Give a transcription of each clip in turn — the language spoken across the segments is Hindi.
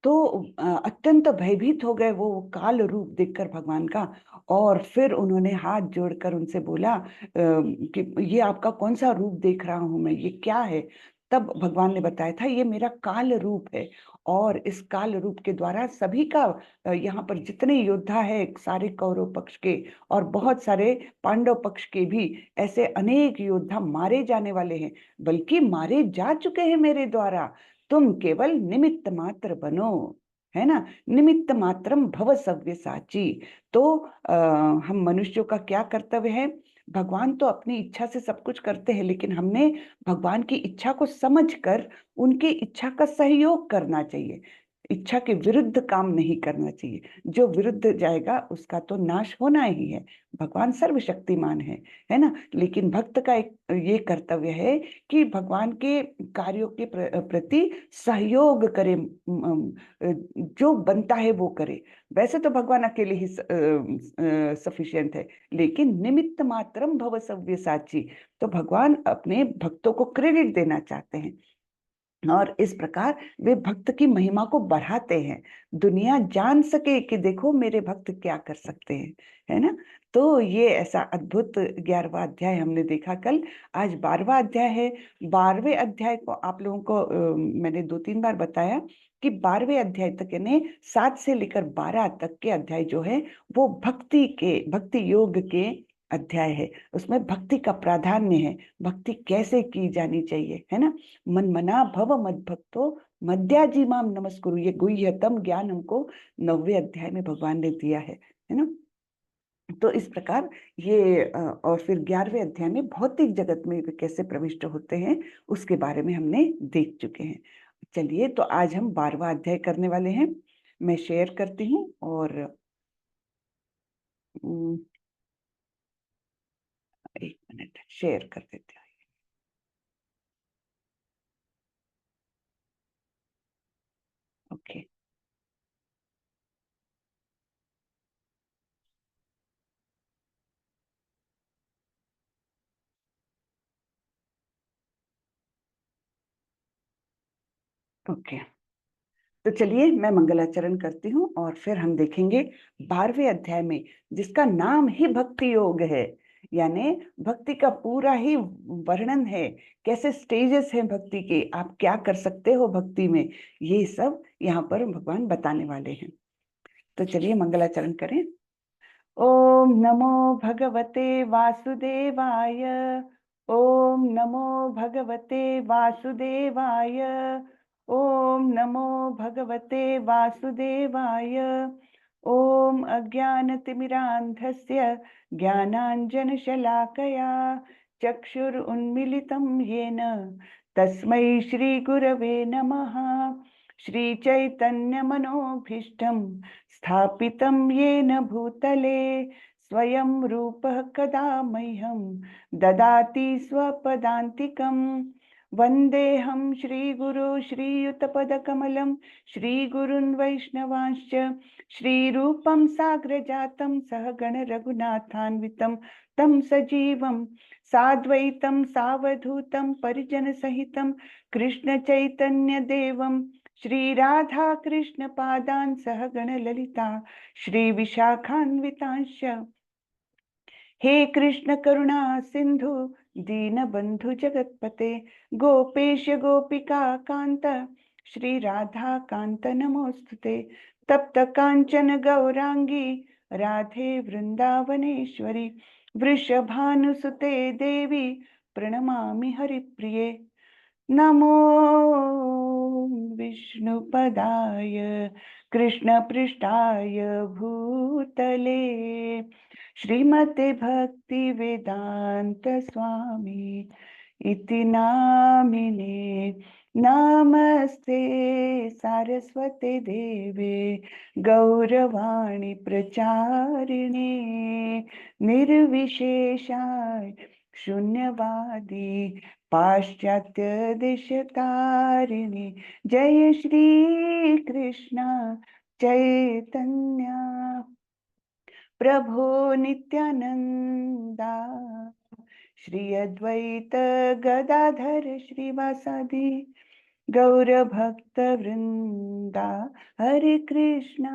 तो अत्यंत भयभीत हो गए वो काल रूप देखकर भगवान का। और फिर उन्होंने हाथ जोड़कर उनसे बोला कि ये आपका कौन सा रूप देख रहा हूं मैं, ये क्या है। तब भगवान ने बताया था ये मेरा काल रूप है। और इस काल रूप के द्वारा सभी का यहाँ पर जितने योद्धा है सारे कौरव पक्ष के और बहुत सारे पांडव पक्ष के भी ऐसे अनेक योद्धा मारे जाने वाले हैं, बल्कि मारे जा चुके हैं मेरे द्वारा। तुम केवल निमित्त मात्र बनो, है ना। निमित्त मात्रम भव सव्यसाची। तो हम मनुष्यों का क्या कर्तव्य है। भगवान तो अपनी इच्छा से सब कुछ करते हैं, लेकिन हमने भगवान की इच्छा को समझकर उनकी इच्छा का सहयोग करना चाहिए। इच्छा के विरुद्ध काम नहीं करना चाहिए। जो विरुद्ध जाएगा उसका तो नाश होना ही है। भगवान सर्वशक्तिमान है ना। लेकिन भक्त का एक ये कर्तव्य है कि भगवान के कार्यों के प्रति सहयोग करे, जो बनता है वो करे। वैसे तो भगवान अकेले ही सफिशिएंट है, लेकिन निमित्त मात्रम भव सव्यसाची। तो भगवान अपने भक्तों को क्रेडिट देना चाहते हैं और इस प्रकार वे भक्त की महिमा को बढ़ाते हैं। दुनिया जान सके कि देखो मेरे भक्त क्या कर सकते हैं, है ना। तो ये ऐसा अद्भुत 11वां अध्याय हमने देखा कल। आज 12वां अध्याय है। 12वें अध्याय को आप लोगों को मैंने 2-3 बार बताया कि 12वें अध्याय तक यानी 7 से लेकर 12 तक के अध्याय जो है वो भक्ति योग के अध्याय है। उसमें भक्ति का प्राधान्य है, भक्ति कैसे की जानी चाहिए, है ना। मन मना भव मद भक्तो मध्याजी माम नमस्कुरु, ये गुह्यतम ज्ञान हमको 9वें अध्याय में भगवान ने दिया है ना। तो इस प्रकार ये और फिर 11वें अध्याय में भौतिक जगत में वे कैसे प्रविष्ट होते हैं उसके बारे में हमने देख चुके हैं। चलिए, तो आज हम 12वां अध्याय करने वाले हैं। मैं शेयर करती हूँ और उम, एक मिनट शेयर कर देते हैं। ओके। ओके, तो चलिए मैं मंगलाचरण करती हूँ और फिर हम देखेंगे 12वें अध्याय में, जिसका नाम ही भक्ति योग है। यानी भक्ति का पूरा ही वर्णन है, कैसे स्टेजेस हैं भक्ति के, आप क्या कर सकते हो भक्ति में, ये सब यहाँ पर भगवान बताने वाले हैं। तो चलिए मंगलाचरण करें। ओम नमो भगवते वासुदेवाय। ओम नमो भगवते वासुदेवाय। ओम नमो भगवते वासुदेवाय। ओम अज्ञानतिमिरान्धस्य ज्ञानाञ्जनशलाकया चक्षुरुन्मीलितं येन तस्मै श्रीगुरवे नमः। श्रीचैतन्यमनोभीष्टं स्थापितं येन भूतले स्वयं रूपः कदा मह्यं ददाति स्वपदान्तिकम्। वन्देऽहं श्रीगुरु श्रीयुतपदकमलं श्रीगुरुन् वैष्णवांश्च श्रीरूपं साग्रजातं सहगण रघुनाथान्वितं तं सजीवं साद्वैतं सावधूतं परिजनसहितं कृष्णचैतन्यदेवं श्रीराधा कृष्ण पादान् सहगण ललिता श्री विशाखान्वितांश्च। हे कृष्ण करुणा सिंधु दीनबंधु जगतपते गोपेश गोपिका कांत श्री राधा कांत नमोस्तुते। तप्त कांचन गौरांगी राधे वृंदावनेश्वरी वृषभानुसुते देवी प्रणमामि हरिप्रिये। नमो विष्णुपदाय कृष्णपृष्ठाय भूतले श्रीमते भक्ति वेदांत स्वामी इति नामिने। नमस्ते सारस्वते देवे गौरवाणी प्रचारिणे निर्विशेषाय शून्यवादी पाश्चात्य देशतारिणी। जय श्री कृष्ण चैतन्य प्रभो नित्यानंदा श्री अद्वैत गदाधर श्रीवासादि गौरभक्तवृन्दा हरे कृष्णा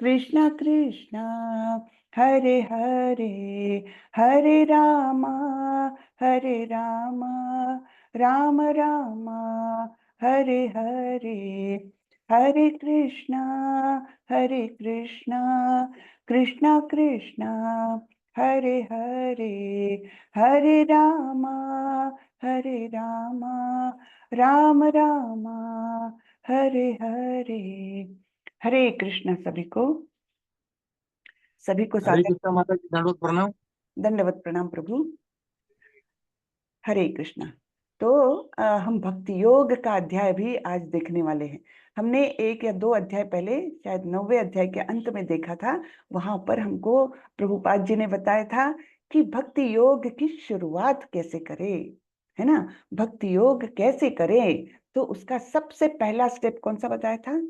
कृष्ण कृष्ण हरे हरे हरे राम राम राम हरे हरे हरे कृष्णा कृष्ण कृष्ण हरे हरे हरे राम राम राम हरे हरे। हरे कृष्ण सभी को हरे सादर कृष्णा माता जी, दंडवत प्रणाम। दंडवत प्रणाम प्रभु। हरे कृष्णा। तो हम भक्ति योग का अध्याय भी आज देखने वाले हैं। हमने 1 या 2 अध्याय पहले शायद 9वें अध्याय के अंत में देखा था। वहां पर हमको प्रभुपाद जी ने बताया था कि भक्ति योग की शुरुआत कैसे करें, है ना। भक्ति योग कैसे करें, तो उसका सबसे पहला स्टेप कौन सा बताया था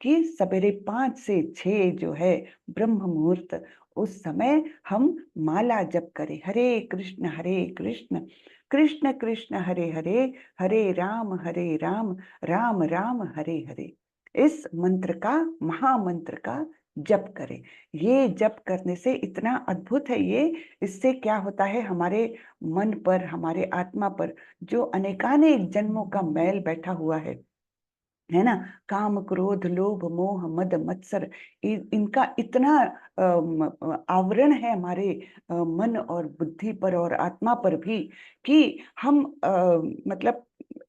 कि सवेरे 5 से 6 जो है ब्रह्म मुहूर्त, उस समय हम माला जप करें, हरे कृष्ण कृष्ण कृष्ण हरे हरे हरे राम राम राम हरे हरे। इस मंत्र का, महामंत्र का जप करें। ये जप करने से इतना अद्भुत है ये, इससे क्या होता है, हमारे मन पर, हमारे आत्मा पर जो अनेकानेक जन्मों का मैल बैठा हुआ है ना, काम क्रोध लोभ मोह मद मत्सर, इनका इतना आवरण है हमारे मन और बुद्धि पर और आत्मा पर भी, कि हम मतलब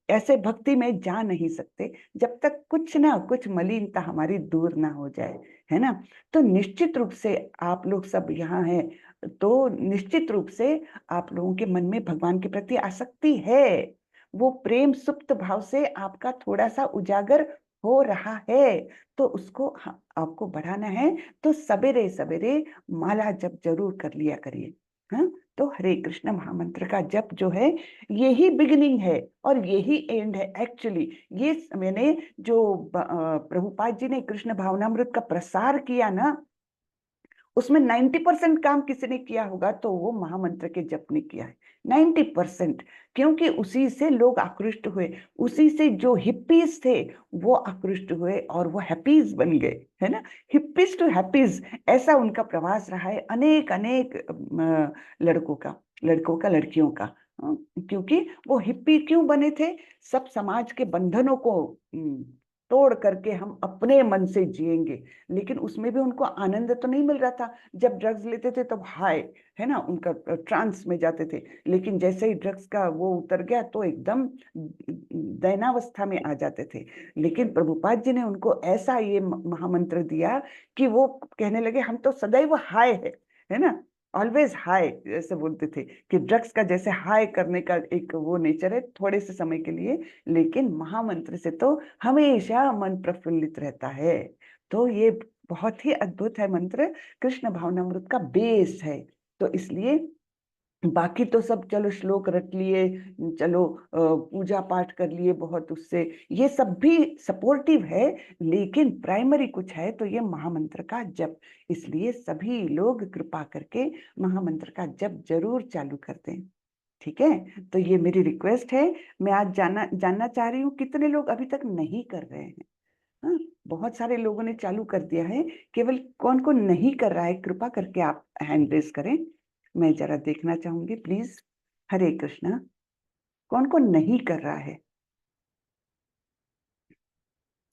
ऐसे भक्ति में जा नहीं सकते जब तक कुछ ना कुछ मलिनता हमारी दूर ना हो जाए, है ना। तो निश्चित रूप से आप लोग सब यहाँ हैं, तो निश्चित रूप से आप लोगों के मन में भगवान के प्रति आसक्ति है। वो प्रेम सुप्त भाव से आपका थोड़ा सा उजागर हो रहा है, तो उसको आपको बढ़ाना है। तो सवेरे सवेरे माला जप जरूर कर लिया करिए। हाँ, तो हरे कृष्ण महामंत्र का जप जो है, यही बिगिनिंग है और यही एंड है एक्चुअली। ये मैंने जो प्रभुपाद जी ने कृष्ण भावनामृत का प्रसार किया ना, उसमें 90% काम किसी ने किया होगा तो वो महामंत्र के जप ने किया है, 90%। क्योंकि उसी से लोग आकृष्ट हुए, उसी से जो हिप्पीज थे वो आकृष्ट हुए और वो हैप्पीज बन गए, है ना। हिप्पीज टू हैप्पीज, ऐसा उनका प्रवास रहा है अनेक अनेक लड़कों का लड़कियों का। क्योंकि वो हिप्पी क्यों बने थे, सब समाज के बंधनों को तोड़ करके हम अपने मन से जिएंगे। लेकिन उसमें भी उनको आनंद तो नहीं मिल रहा था। जब ड्रग्स लेते थे तब हाय, है ना, उनका ट्रांस में जाते थे। लेकिन जैसे ही ड्रग्स का वो उतर गया तो एकदम दैनावस्था में आ जाते थे। लेकिन प्रभुपाद जी ने उनको ऐसा ये महामंत्र दिया कि वो कहने लगे हम तो सदैव हाय है ना, ऑलवेज हाय, ऐसे बोलते थे कि ड्रग्स का जैसे हाय करने का एक वो नेचर है थोड़े से समय के लिए, लेकिन महामंत्र से तो हमेशा मन प्रफुल्लित रहता है। तो ये बहुत ही अद्भुत है मंत्र, कृष्ण भावनामृत का बेस है। तो इसलिए बाकी तो सब चलो श्लोक रट लिए, चलो पूजा पाठ कर लिए बहुत, उससे ये सब भी सपोर्टिव है, लेकिन प्राइमरी कुछ है तो ये महामंत्र का जप। इसलिए सभी लोग कृपा करके महामंत्र का जप जरूर चालू कर दें, ठीक है। तो ये मेरी रिक्वेस्ट है। मैं आज जानना चाह रही हूँ कितने लोग अभी तक नहीं कर रहे हैं। हाँ, बहुत सारे लोगों ने चालू कर दिया है, केवल कौन कौन नहीं कर रहा है, कृपा करके आप हैंड रेज करें, मैं जरा देखना चाहूंगी प्लीज। हरे कृष्णा, कौन कौन नहीं कर रहा है?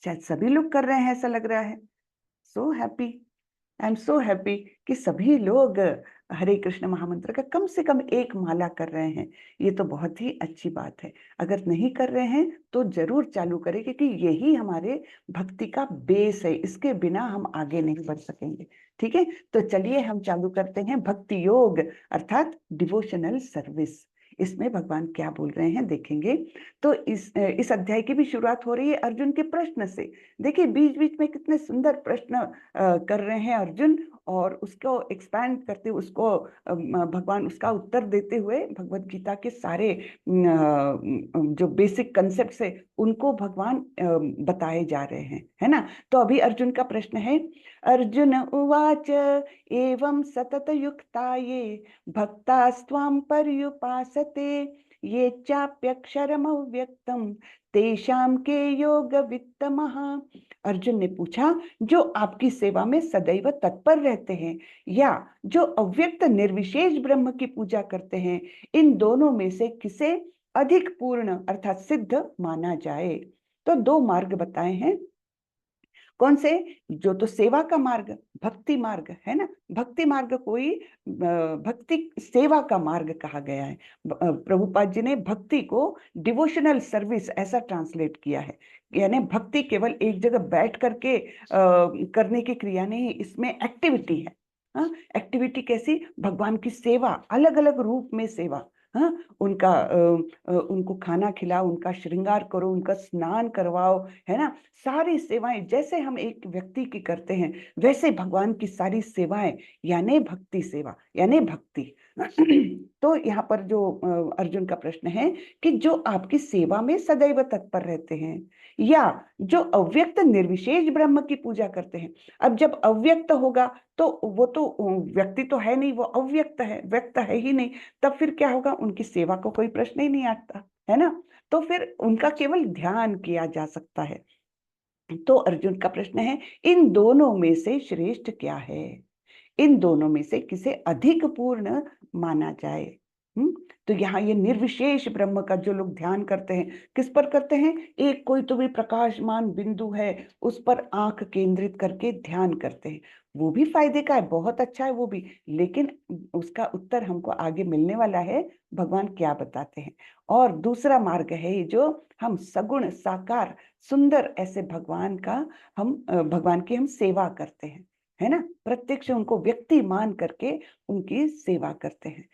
शायद सभी लोग कर रहे हैं ऐसा लग रहा है। So happy, I am so happy कि सभी लोग हरे कृष्ण महामंत्र का कम से कम एक माला कर रहे हैं। ये तो बहुत ही अच्छी बात है। अगर नहीं कर रहे हैं तो जरूर चालू करें, क्योंकि यही हमारे भक्ति का बेस है, इसके बिना हम आगे नहीं बढ़ सकेंगे। ठीक है, तो चलिए हम चालू करते हैं भक्ति योग अर्थात डिवोशनल सर्विस। इसमें भगवान क्या बोल रहे हैं देखेंगे। तो इस अध्याय की भी शुरुआत हो रही है अर्जुन के प्रश्न से। देखिए बीच बीच में कितने सुंदर प्रश्न कर रहे हैं अर्जुन, और उसको एक्सपैंड करते हुए उसको भगवान उसका उत्तर देते हुए भगवत गीता के सारे जो बेसिक कंसेप्ट है उनको भगवान बताए जा रहे हैं, है ना। तो अभी अर्जुन का प्रश्न है, अर्जुन उवाच एवं सतत युक्ता ये भक्तास्त्वां पर्युपासते ये चाप्यक्षरमव्यक्तम तेषां के योग वित्तमः। अर्जुन ने पूछा, जो आपकी सेवा में सदैव तत्पर रहते हैं या जो अव्यक्त निर्विशेष ब्रह्म की पूजा करते हैं, इन दोनों में से किसे अधिक पूर्ण अर्थात सिद्ध माना जाए। तो दो मार्ग बताए हैं। कौन से? जो तो सेवा का मार्ग, भक्ति मार्ग है ना। भक्ति मार्ग कोई भक्ति सेवा का मार्ग कहा गया है। प्रभुपाद जी ने भक्ति को डिवोशनल सर्विस ऐसा ट्रांसलेट किया है। यानी भक्ति केवल एक जगह बैठ करके करने की क्रिया नहीं, इसमें एक्टिविटी है। हाँ, एक्टिविटी कैसी? भगवान की सेवा, अलग अलग रूप में सेवा। हाँ, उनको खाना खिलाओ, उनका श्रृंगार करो, उनका स्नान करवाओ, है ना। सारी सेवाएं जैसे हम एक व्यक्ति की करते हैं, वैसे भगवान की सारी सेवाएं, यानी भक्ति सेवा, यानी भक्ति। तो यहाँ पर जो अर्जुन का प्रश्न है कि जो आपकी सेवा में सदैव तत्पर रहते हैं या जो अव्यक्त निर्विशेष ब्रह्म की पूजा करते हैं। अब जब अव्यक्त होगा तो वो तो व्यक्ति तो है नहीं, वो अव्यक्त है, व्यक्त है ही नहीं। तब फिर क्या होगा? उनकी सेवा को कोई प्रश्न ही नहीं आता, है ना। तो फिर उनका केवल ध्यान किया जा सकता है। तो अर्जुन का प्रश्न है, इन दोनों में से श्रेष्ठ क्या है? इन दोनों में से किसे अधिक पूर्ण माना जाए? तो यहाँ ये निर्विशेष ब्रह्म का जो लोग ध्यान करते हैं, किस पर करते हैं? एक कोई तो भी प्रकाशमान बिंदु है, उस पर आंख केंद्रित करके ध्यान करते हैं। वो भी फायदे का है, बहुत अच्छा है वो भी, लेकिन उसका उत्तर हमको आगे मिलने वाला है, भगवान क्या बताते हैं। और दूसरा मार्ग है ये जो हम सगुण साकार सुंदर ऐसे भगवान का भगवान की हम सेवा करते हैं, है ना। प्रत्यक्ष उनको व्यक्ति मान करके उनकी सेवा करते हैं।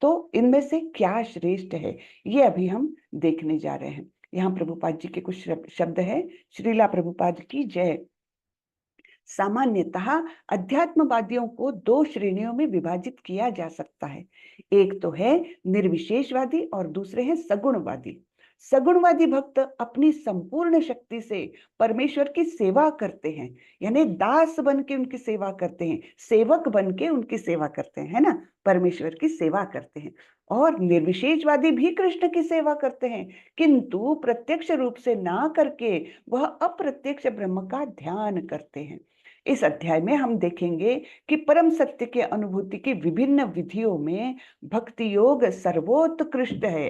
तो इनमें से क्या श्रेष्ठ है, ये अभी हम देखने जा रहे हैं। यहाँ प्रभुपाद जी के कुछ शब्द है। श्रीला प्रभुपाद की जय। सामान्यतः अध्यात्मवादियों को दो श्रेणियों में विभाजित किया जा सकता है। एक तो है निर्विशेषवादी और दूसरे हैं सगुणवादी। सगुणवादी भक्त अपनी संपूर्ण शक्ति से परमेश्वर की सेवा करते हैं, यानी दास बन के उनकी सेवा करते हैं, सेवक बन के उनकी सेवा करते हैं, है ना, परमेश्वर की सेवा करते हैं। और निर्विशेषवादी भी कृष्ण की सेवा करते हैं, किंतु प्रत्यक्ष रूप से ना करके वह अप्रत्यक्ष ब्रह्म का ध्यान करते हैं। इस अध्याय में हम देखेंगे कि परम सत्य के अनुभूति की विभिन्न विधियों में भक्ति योग सर्वोत्कृष्ट है।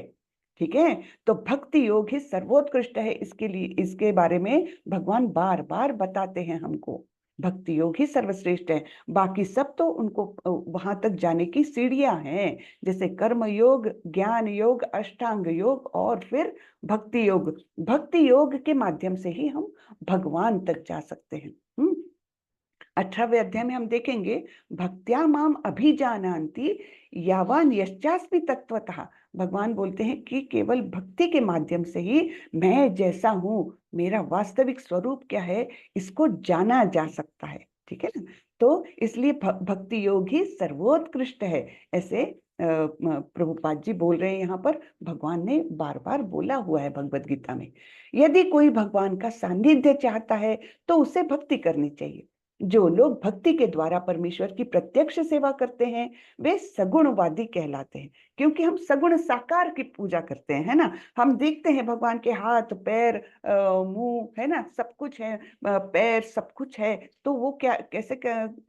ठीक है, तो भक्ति योग ही सर्वोत्कृष्ट है। इसके लिए, इसके बारे में भगवान बार बार बताते हैं हमको। भक्ति योग ही सर्वश्रेष्ठ है, बाकी सब तो उनको वहां तक जाने की सीढ़ियां हैं, जैसे कर्म योग, ज्ञान योग, अष्टांग योग और फिर भक्ति योग। भक्ति योग के माध्यम से ही हम भगवान तक जा सकते हैं। 18वें अध्याय में हम देखेंगे, भक्त्या माम अभिजानान्ति यावान यश्चास्मि तत्वतः। भगवान बोलते हैं कि केवल भक्ति के माध्यम से ही मैं जैसा हूं, मेरा वास्तविक स्वरूप क्या है, इसको जाना जा सकता है। ठीक है ना। तो इसलिए भक्ति योग ही सर्वोत्कृष्ट है, ऐसे प्रभुपाद जी बोल रहे हैं। यहाँ पर भगवान ने बार बार बोला हुआ है भगवत गीता में। यदि कोई भगवान का सानिध्य चाहता है तो उसे भक्ति करनी चाहिए। जो लोग भक्ति के द्वारा परमेश्वर की प्रत्यक्ष सेवा करते हैं वे सगुणवादी कहलाते हैं, क्योंकि हम सगुण साकार की पूजा करते हैं, है ना। हम देखते हैं भगवान के हाथ पैर मुंह, है ना, सब कुछ है, पैर सब कुछ है। तो वो क्या, कैसे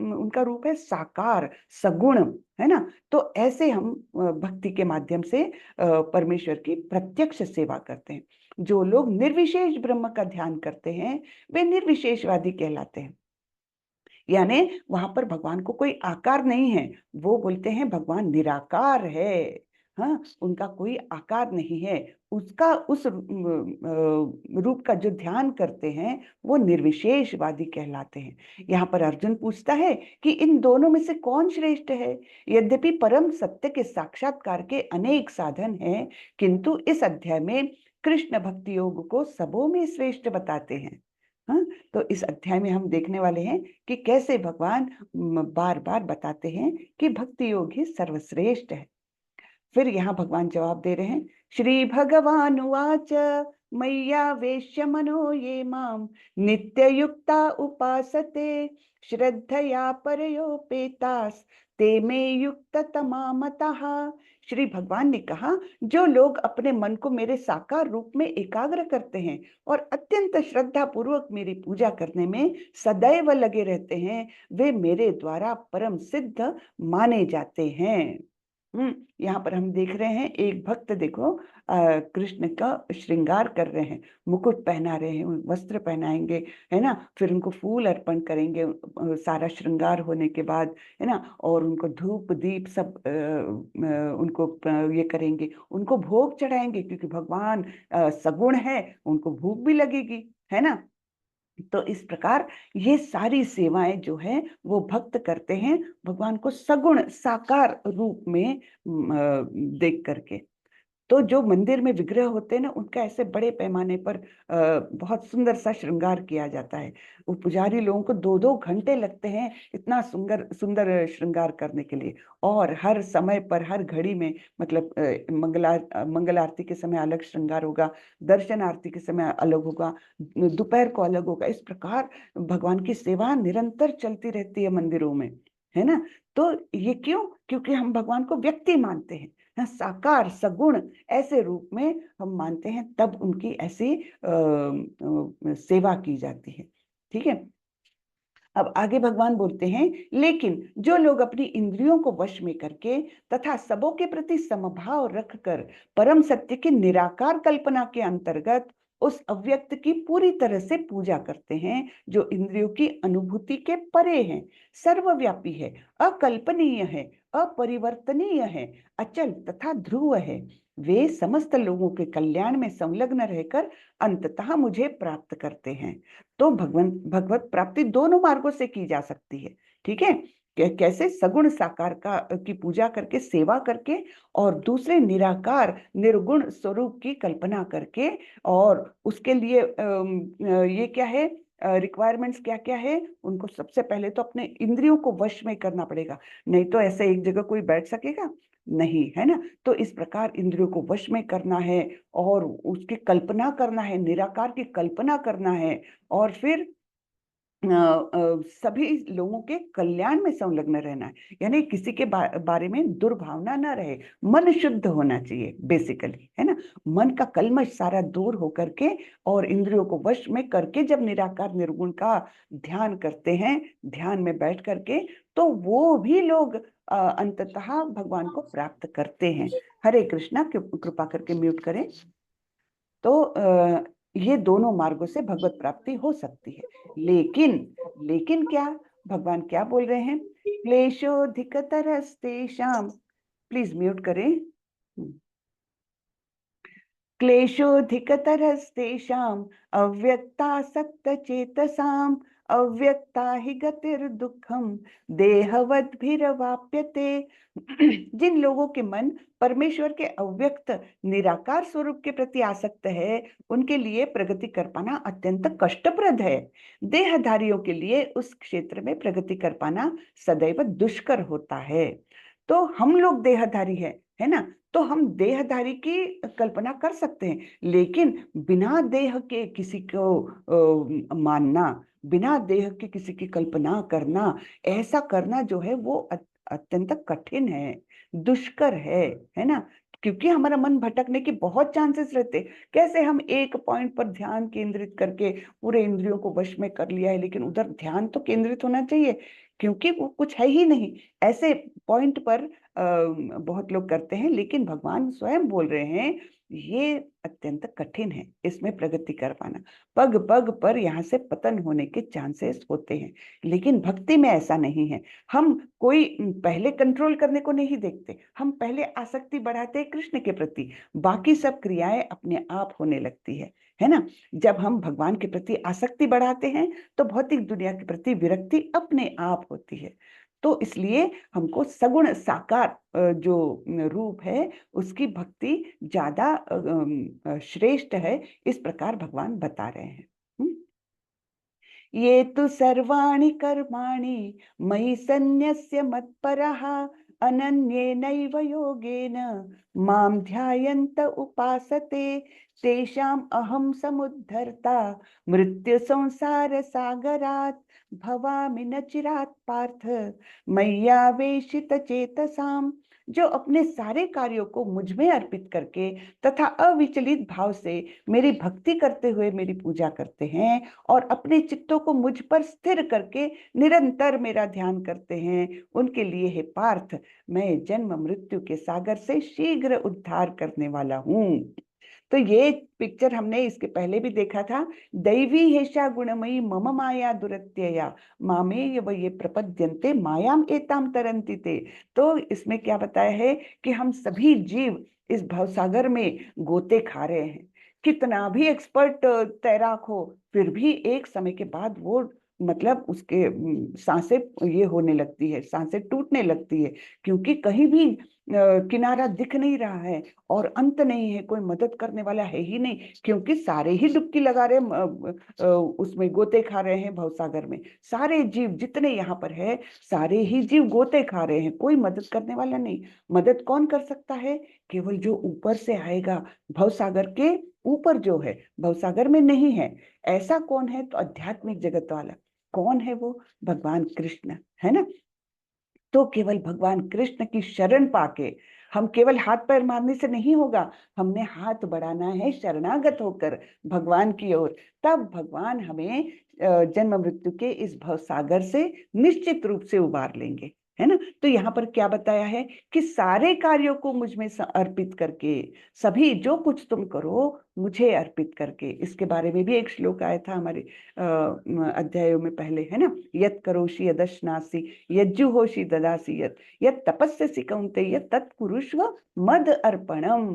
उनका रूप है? साकार, सगुण, है ना। तो ऐसे हम भक्ति के माध्यम से परमेश्वर की प्रत्यक्ष सेवा करते हैं। जो लोग निर्विशेष ब्रह्म का ध्यान करते हैं वे निर्विशेषवादी कहलाते हैं, यानी वहां पर भगवान को कोई आकार नहीं है। वो बोलते हैं भगवान निराकार है। हाँ, उनका कोई आकार नहीं है। उसका उस रूप का जो ध्यान करते हैं वो निर्विशेषवादी कहलाते हैं। यहाँ पर अर्जुन पूछता है कि इन दोनों में से कौन श्रेष्ठ है? यद्यपि परम सत्य के साक्षात्कार के अनेक साधन हैं, किंतु इस अध्याय में कृष्ण भक्ति योग को सबों में श्रेष्ठ बताते हैं। हाँ, तो इस अध्याय में हम देखने वाले हैं कि कैसे भगवान बार बार बताते हैं कि भक्ति योग ही सर्वश्रेष्ठ है। फिर यहाँ भगवान जवाब दे रहे हैं। श्री भगवान उवाच मय्या वेश्य मनो ये माम नित्य युक्ता उपासते श्रद्धया परयोपेतास ते मे युक्त तमा मतः श्री भगवान ने कहा, जो लोग अपने मन को मेरे साकार रूप में एकाग्र करते हैं और अत्यंत श्रद्धा पूर्वक मेरी पूजा करने में सदैव लगे रहते हैं, वे मेरे द्वारा परम सिद्ध माने जाते हैं। यहाँ पर हम देख रहे हैं एक भक्त देखो कृष्ण का श्रृंगार कर रहे हैं, मुकुट पहना रहे हैं, वस्त्र पहनाएंगे, है ना, फिर उनको फूल अर्पण करेंगे सारा श्रृंगार होने के बाद, है ना, और उनको धूप दीप सब उनको ये करेंगे, उनको भोग चढ़ाएंगे, क्योंकि भगवान सगुण है, उनको भूख भी लगेगी, है ना। तो इस प्रकार ये सारी सेवाएं जो है वो भक्त करते हैं भगवान को सगुण साकार रूप में देख करके। तो जो मंदिर में विग्रह होते हैं ना, उनका ऐसे बड़े पैमाने पर बहुत सुंदर सा श्रृंगार किया जाता है। वो पुजारी लोगों को 2-2 घंटे लगते हैं इतना सुंदर सुंदर श्रृंगार करने के लिए। और हर समय पर हर घड़ी में मतलब मंगल आरती के समय अलग श्रृंगार होगा, दर्शन आरती के समय अलग होगा, दोपहर को अलग होगा। इस प्रकार भगवान की सेवा निरंतर चलती रहती है मंदिरों में, है ना। तो ये क्यों? क्योंकि हम भगवान को व्यक्ति मानते हैं, साकार सगुण ऐसे रूप में हम मानते हैं, तब उनकी ऐसी सेवा की जाती है। ठीक है। अब आगे भगवान बोलते हैं, लेकिन जो लोग अपनी इंद्रियों को वश में करके तथा सबों के प्रति समभाव रखकर परम सत्य की निराकार कल्पना के अंतर्गत उस अव्यक्त की पूरी तरह से पूजा करते हैं, जो इंद्रियों की अनुभूति के परे हैं, सर्वव्यापी है, अकल्पनीय है, अपरिवर्तनीय है, अचल तथा ध्रुव है, वे समस्त लोगों के कल्याण में संलग्न रहकर अंततः मुझे प्राप्त करते हैं। तो भगवत प्राप्ति दोनों मार्गों से की जा सकती है। ठीक है। कैसे? सगुण साकार का की पूजा करके, सेवा करके, और दूसरे निराकार निर्गुण स्वरूप की कल्पना करके, और उसके लिए ये क्या है, रिक्वायरमेंट्स क्या क्या है, उनको सबसे पहले तो अपने इंद्रियों को वश में करना पड़ेगा, नहीं तो ऐसे एक जगह कोई बैठ सकेगा नहीं, है ना। तो इस प्रकार इंद्रियों को वश में करना है और उसकी कल्पना करना है, निराकार की कल्पना करना है, और फिर सभी लोगों के कल्याण में संलग्न रहना है, यानी किसी के बारे में दुर्भावना ना रहे, मन शुद्ध होना चाहिए बेसिकली, है ना। मन का कल्मश सारा दूर होकर के और इंद्रियों को वश में करके जब निराकार निर्गुण का ध्यान करते हैं, ध्यान में बैठ करके, तो वो भी लोग अंततः भगवान को प्राप्त करते हैं। हरे कृष्णा, कृपा करके म्यूट करें। तो ये दोनों मार्गों से भगवत प्राप्ति हो सकती है, लेकिन क्या भगवान क्या बोल रहे हैं? क्लेशोधिकतरस्तेषां, प्लीज म्यूट करें। क्लेशोधिकतरस्तेषां अव्यक्तासक्तचेतसाम् अव्यक्ता हि गतिर्दुःखं देहवद्भिरवाप्यते। जिन लोगों के मन परमेश्वर के अव्यक्त निराकार स्वरूप के प्रति आसक्त है, उनके लिए प्रगति कर पाना अत्यंत कष्टप्रद है। देहधारियों के लिए उस क्षेत्र में प्रगति कर पाना सदैव दुष्कर होता है। तो हम लोग देहधारी है ना, तो हम देहधारी की कल्पना कर सकते हैं, लेकिन बिना देह के किसी को मानना, बिना देह के किसी की कल्पना करना, ऐसा करना जो है वो अत्यंत कठिन है, दुष्कर है ना। क्योंकि हमारा मन भटकने के बहुत चांसेस रहते। कैसे हम एक पॉइंट पर ध्यान केंद्रित करके पूरे इंद्रियों को वश में कर लिया है, लेकिन उधर ध्यान तो केंद्रित होना चाहिए, क्योंकि वो कुछ है ही नहीं। ऐसे पॉइंट पर बहुत लोग करते हैं, लेकिन भगवान स्वयं बोल रहे हैं ये अत्यंत कठिन है इसमें प्रगति कर पाना, पग पग पर यहाँ से पतन होने के चांसेस होते हैं। लेकिन भक्ति में ऐसा नहीं है। हम कोई पहले कंट्रोल करने को नहीं देखते, हम पहले आसक्ति बढ़ाते हैं कृष्ण के प्रति, बाकी सब क्रियाएं अपने आप होने लगती है ना। जब हम भगवान के प्रति आसक्ति बढ़ाते हैं तो भौतिक दुनिया के प्रति विरक्ति अपने आप होती है। तो इसलिए हमको सगुण साकार जो रूप है उसकी भक्ति ज्यादा श्रेष्ठ है, इस प्रकार भगवान बता रहे हैं। ये तु सर्वाणि कर्माणि मयि सन्न्यस्य मत्परः अनन्येनैव योगेन मां ध्यायन्त उपासते तेषाम् अहं समुद्धर्ता मृत्यु संसार सागरात् भवामि न चिरात् पार्थ मय्यावेशित चेतसाम् जो अपने सारे कार्यों को मुझ में अर्पित करके तथा अविचलित भाव से मेरी भक्ति करते हुए मेरी पूजा करते हैं और अपने चित्तों को मुझ पर स्थिर करके निरंतर मेरा ध्यान करते हैं, उनके लिए हे पार्थ मैं जन्म मृत्यु के सागर से शीघ्र उद्धार करने वाला हूँ। तो ये पिक्चर हमने इसके पहले भी देखा था। दैवी हेषा गुणमयी मम माया दुरत्यया मामे व ये प्रपद्यन्ते मायाम एताम तरन्ति ते। तो इसमें क्या बताया है कि हम सभी जीव इस भवसागर में गोते खा रहे हैं। कितना भी एक्सपर्ट तैराक हो, फिर भी एक समय के बाद वो मतलब उसके सांसें ये होने लगती है, सांसें टूटने लगती है, क्योंकि कहीं भी किनारा दिख नहीं रहा है और अंत नहीं है, कोई मदद करने वाला है ही नहीं, क्योंकि सारे ही डुबकी लगा रहे उसमें गोते खा रहे हैं भवसागर में। सारे जीव जितने यहाँ पर है, सारे ही जीव गोते खा रहे हैं, कोई मदद करने वाला नहीं। मदद कौन कर सकता है? केवल जो ऊपर से आएगा, भवसागर के ऊपर जो है, भवसागर में नहीं है। ऐसा कौन है? तो आध्यात्मिक जगत वाला। कौन है वो? भगवान कृष्ण, है ना। तो केवल भगवान कृष्ण की शरण पाके, हम केवल हाथ पैर मारने से नहीं होगा, हमने हाथ बढ़ाना है शरणागत होकर भगवान की ओर। तब भगवान हमें जन्म मृत्यु के इस भवसागर से निश्चित रूप से उबार लेंगे, है ना। तो यहाँ पर क्या बताया है कि सारे कार्यों को मुझ में अर्पित करके, सभी जो कुछ तुम करो मुझे अर्पित करके। इसके बारे में भी एक श्लोक आया था हमारे अध्यायों में पहले, है ना। यत् करोषि यदश्नासि यज्जुहोषि ददासि यत् तपस्यसि कौन्तेय तत्कुरुष्व मद अर्पणम,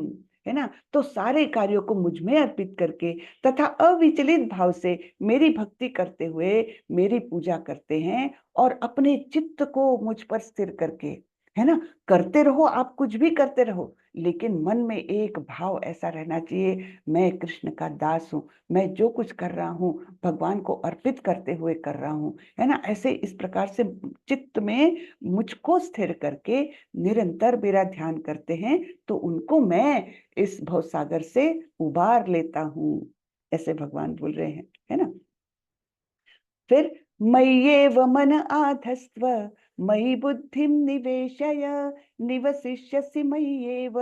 है ना। तो सारे कार्यों को मुझ में अर्पित करके तथा अविचलित भाव से मेरी भक्ति करते हुए मेरी पूजा करते हैं और अपने चित्त को मुझ पर स्थिर करके, है ना। करते रहो, आप कुछ भी करते रहो, लेकिन मन में एक भाव ऐसा रहना चाहिए, मैं कृष्ण का दास हूँ, मैं जो कुछ कर रहा हूँ भगवान को अर्पित करते हुए कर रहा हूँ, है ना। ऐसे इस प्रकार से चित्त में मुझको स्थिर करके निरंतर मेरा ध्यान करते हैं, तो उनको मैं इस भवसागर से उबार लेता हूँ, ऐसे भगवान बोल रहे हैं, है ना। फिर मय्येव मन आधस्त्व मयि बुद्धिम निवेशय निवसिष्यसि मय्येव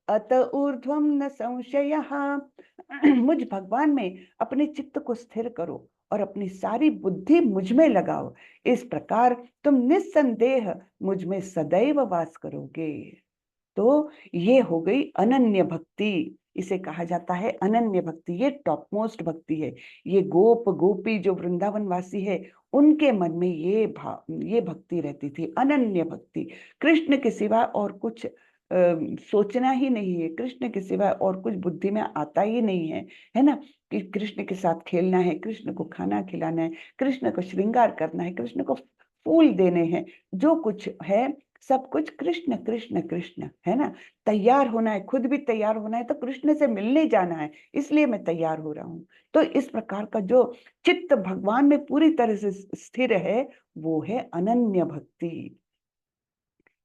अत ऊर्ध्वम न संशयः। मुझ भगवान में अपने चित्त को स्थिर करो और अपनी सारी बुद्धि मुझ में लगाओ, इस प्रकार तुम निस्संदेह मुझ में सदैव वास करोगे। तो ये हो गई अनन्य भक्ति। इसे कहा जाता है अनन्य भक्ति, ये टॉप मोस्ट भक्ति है। ये गोप गोपी जो वृंदावन वासी है, उनके मन में ये भक्ति रहती थी, अनन्य भक्ति। कृष्ण के सिवा और कुछ सोचना ही नहीं है, कृष्ण के सिवा और कुछ बुद्धि में आता ही नहीं है ना। कि कृष्ण के साथ खेलना है, कृष्ण को खाना खिलाना है, कृष्ण को श्रृंगार करना है, कृष्ण को फूल देने हैं, जो कुछ है सब कुछ कृष्ण कृष्ण कृष्ण, है ना। तैयार होना है, खुद भी तैयार होना है, तो कृष्ण से मिलने जाना है, इसलिए मैं तैयार हो रहा हूँ। तो इस प्रकार का जो चित्त भगवान में पूरी तरह से स्थिर है, वो है अनन्य भक्ति।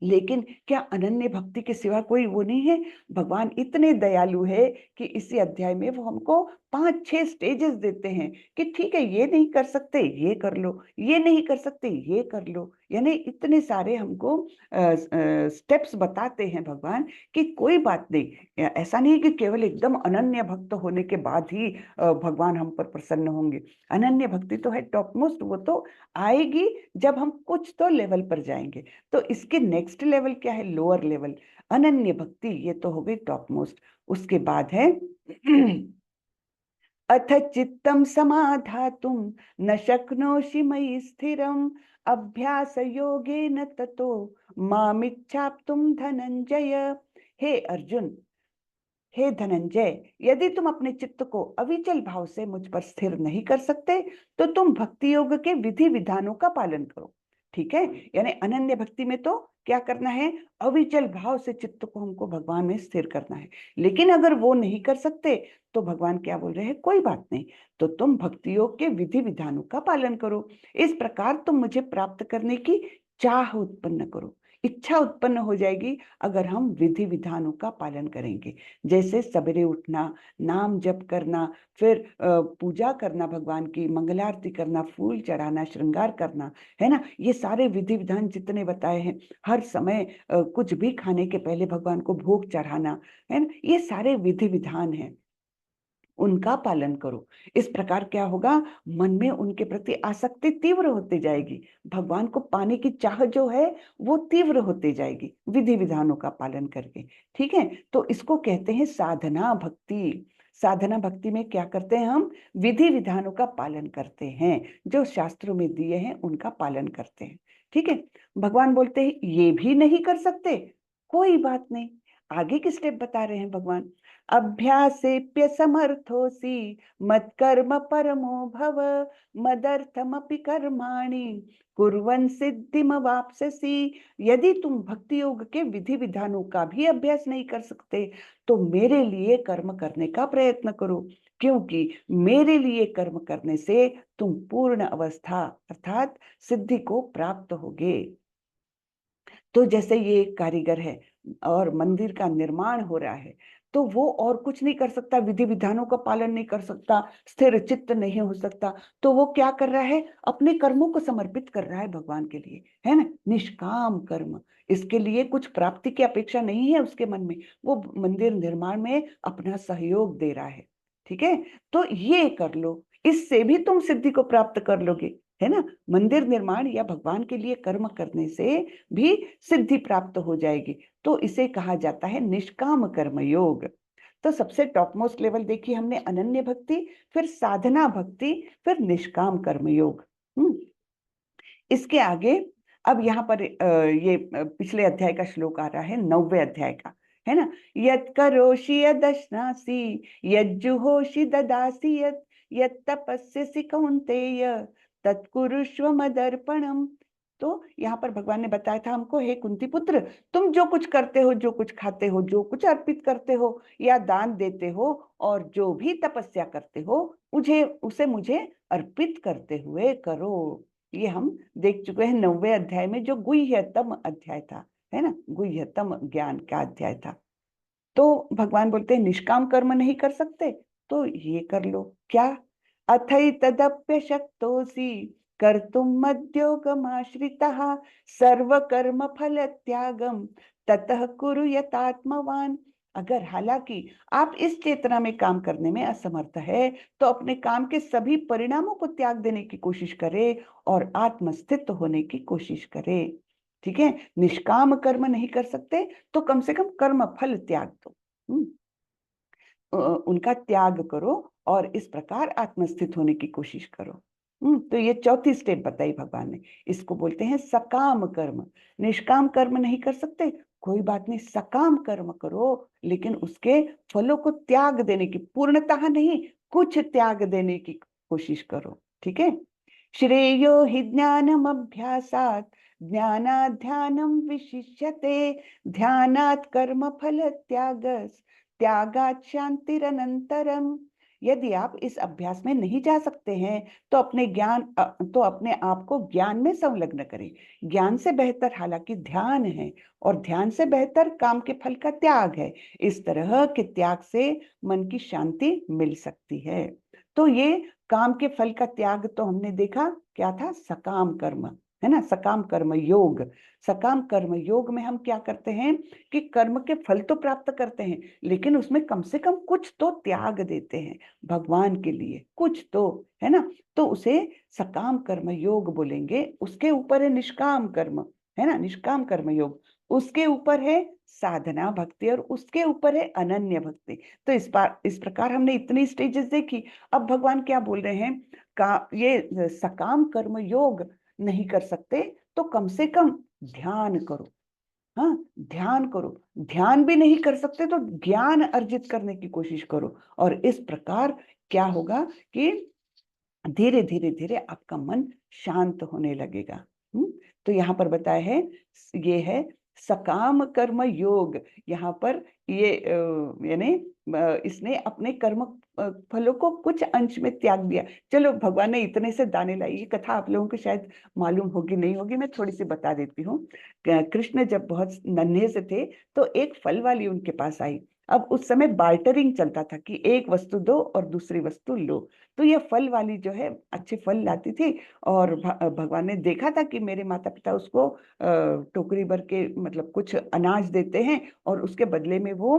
लेकिन क्या अनन्य भक्ति के सिवा कोई वो नहीं है? भगवान इतने दयालु है कि इसी अध्याय में वो हमको 5-6 स्टेजेस देते हैं कि ठीक है, ये नहीं कर सकते ये कर लो, ये नहीं कर सकते ये कर लो। यानी इतने सारे हमको स्टेप्स बताते हैं भगवान कि कोई बात नहीं, ऐसा नहीं कि केवल एकदम अनन्य भक्त होने के बाद ही भगवान हम पर प्रसन्न होंगे। अनन्य भक्ति तो है टॉप मोस्ट, वो तो आएगी जब हम कुछ तो लेवल पर जाएंगे। तो इसके नेक्स्ट लेवल क्या है? लोअर लेवल, अनन्य भक्ति। ये तो हो गई टॉप मोस्ट। उसके बाद है अथ चित्तम समाधातुम न शक्नोषि मयि स्थिरम अभ्यास योगेन ततो मामिच्छाप्तुम धनंजय। हे अर्जुन, हे धनंजय, यदि तुम अपने चित्त को अविचल भाव से मुझ पर स्थिर नहीं कर सकते, तो तुम भक्ति योग के विधि विधानों का पालन करो। ठीक है, यानी अनन्य भक्ति में तो क्या करना है? अविचल भाव से चित्त को हमको भगवान में स्थिर करना है। लेकिन अगर वो नहीं कर सकते, तो भगवान क्या बोल रहे हैं? कोई बात नहीं, तो तुम भक्ति योग के विधि विधानों का पालन करो, इस प्रकार तुम मुझे प्राप्त करने की चाह उत्पन्न करो। इच्छा उत्पन्न हो जाएगी अगर हम विधि विधानों का पालन करेंगे। जैसे सवेरे उठना, नाम जप करना, फिर पूजा करना, भगवान की मंगल आरती करना, फूल चढ़ाना, श्रृंगार करना, है ना। ये सारे विधि विधान जितने बताए हैं, हर समय कुछ भी खाने के पहले भगवान को भोग चढ़ाना, है ना, ये सारे विधि विधान हैं, उनका पालन करो। इस प्रकार क्या होगा, मन में उनके प्रति आसक्ति तीव्र होती जाएगी, भगवान को पाने की चाह जो है वो तीव्र होती जाएगी विधि विधानों का पालन करके। ठीक है, तो इसको कहते हैं साधना भक्ति। साधना भक्ति में क्या करते हैं, हम विधि विधानों का पालन करते हैं, जो शास्त्रों में दिए हैं उनका पालन करते हैं। ठीक है, भगवान बोलते हैं ये भी नहीं कर सकते, कोई बात नहीं, आगे की स्टेप बता रहे हैं भगवान। अभ्यासेप्य समर्थोसी मत्कर्म परमो भव मदर्थमपि कर्माणि कुर्वन् सिद्धिमवाप्स्यसि। यदि तुम भक्ति योग के विधि विधानों का भी अभ्यास नहीं कर सकते तो मेरे लिए कर्म करने का प्रयत्न करो, क्योंकि मेरे लिए कर्म करने से तुम पूर्ण अवस्था अर्थात सिद्धि को प्राप्त होगे। तो जैसे ये एक कारीगर है और मंदिर का निर्माण हो रहा है, तो वो और कुछ नहीं कर सकता, विधि विधानों का पालन नहीं कर सकता, स्थिर चित्त नहीं हो सकता, तो वो क्या कर रहा है, अपने कर्मों को समर्पित कर रहा है भगवान के लिए, है ना, निष्काम कर्म। इसके लिए कुछ प्राप्ति की अपेक्षा नहीं है उसके मन में, वो मंदिर निर्माण में अपना सहयोग दे रहा है। ठीक है, तो ये कर लो, इससे भी तुम सिद्धि को प्राप्त कर लोगे, है ना। मंदिर निर्माण या भगवान के लिए कर्म करने से भी सिद्धि प्राप्त हो जाएगी, तो इसे कहा जाता है निष्काम कर्म योग। तो सबसे टॉप मोस्ट लेवल देखिए हमने, अनन्य भक्ति, फिर साधना भक्ति, फिर निष्काम कर्म योग। इसके आगे अब यहाँ पर ये पिछले अध्याय का श्लोक आ रहा है, 9वें अध्याय का, है ना। यत् करोषि यदश्नासि यज्जुहोषि ददासि यत् तपस्यसि कौन्तेय तत्कुरुष्व मदर्पणम। तो यहाँ पर भगवान ने बताया था हमको, हे कुंती पुत्र, तुम जो कुछ करते हो, जो कुछ खाते हो, जो कुछ अर्पित करते हो या दान देते हो, और जो भी तपस्या करते हो, उसे मुझे अर्पित करते हुए करो। ये हम देख चुके हैं 9वें अध्याय में, जो गुह्यतम अध्याय था, है ना, गुह्यतम ज्ञान का अध्याय था। तो भगवान बोलते हैं निष्काम कर्म नहीं कर सकते तो ये कर लो, क्या, अथैतदप्य शक्तोसि कर्तुम मद्योगमाश्रितः सर्व कर्म फल त्यागम ततः कुरु यतात्मवान। अगर हालांकि आप इस चेतना में काम करने में असमर्थ है तो अपने काम के सभी परिणामों को त्याग देने की कोशिश करे और आत्मस्थित होने की कोशिश करे। ठीक है, निष्काम कर्म नहीं कर सकते तो कम से कम कर्म फल त्याग दो, उनका त्याग करो और इस प्रकार आत्मस्थित होने की कोशिश करो। तो ये चौथी स्टेप बताई भगवान ने, इसको बोलते हैं सकाम कर्म। निष्काम कर्म नहीं कर सकते, कोई बात नहीं, सकाम कर्म करो, लेकिन उसके फलों को त्याग देने की, पूर्णतः नहीं, कुछ त्याग देने की कोशिश करो। ठीक है, श्रेयो हि ज्ञानम अभ्यासात ज्ञानात् ध्यानम विशिष्यते ध्यानात् कर्म फल त्यागात् शांतिरनंतरम। यदि आप इस अभ्यास में नहीं जा सकते हैं तो अपने आप को ज्ञान में संलग्न करें। ज्ञान से बेहतर हालांकि ध्यान है, और ध्यान से बेहतर काम के फल का त्याग है। इस तरह के त्याग से मन की शांति मिल सकती है। तो ये काम के फल का त्याग तो हमने देखा क्या था, सकाम कर्म, है ना, सकाम कर्म योग। सकाम कर्म योग में हम क्या करते हैं कि कर्म के फल तो प्राप्त करते हैं, लेकिन उसमें कम से कम कुछ तो त्याग देते हैं भगवान के लिए, कुछ तो, है ना। तो उसे सकाम कर्म योग बोलेंगे। उसके ऊपर है निष्काम कर्म, है ना, निष्काम कर्म योग। उसके ऊपर है साधना भक्ति, और उसके ऊपर है अनन्य भक्ति। तो इस प्रकार हमने इतनी स्टेजेस देखी। अब भगवान क्या बोल रहे हैं, का ये सकाम कर्म योग नहीं कर सकते तो कम से कम ध्यान करो। हाँ, ध्यान करो, ध्यान भी नहीं कर सकते तो ज्ञान अर्जित करने की कोशिश करो। और इस प्रकार क्या होगा कि धीरे धीरे धीरे आपका मन शांत होने लगेगा। तो यहाँ पर बताया है, ये है सकाम कर्म योग। यहाँ पर ये यानी इसने अपने कर्म फलों को कुछ अंश में त्याग दिया। चलो भगवान ने इतने से दाने लाई, ये कथा आप लोगों को शायद मालूम होगी नहीं होगी, मैं थोड़ी सी बता देती हूँ। कृष्ण जब बहुत नन्हे से थे तो एक फल वाली उनके पास आई। अब उस समय बार्टरिंग चलता था कि एक वस्तु दो और दूसरी वस्तु लो। तो ये फल वाली जो है अच्छे फल लाती थी, और भगवान ने देखा था कि मेरे माता पिता उसको टोकरी भर के मतलब कुछ अनाज देते हैं और उसके बदले में वो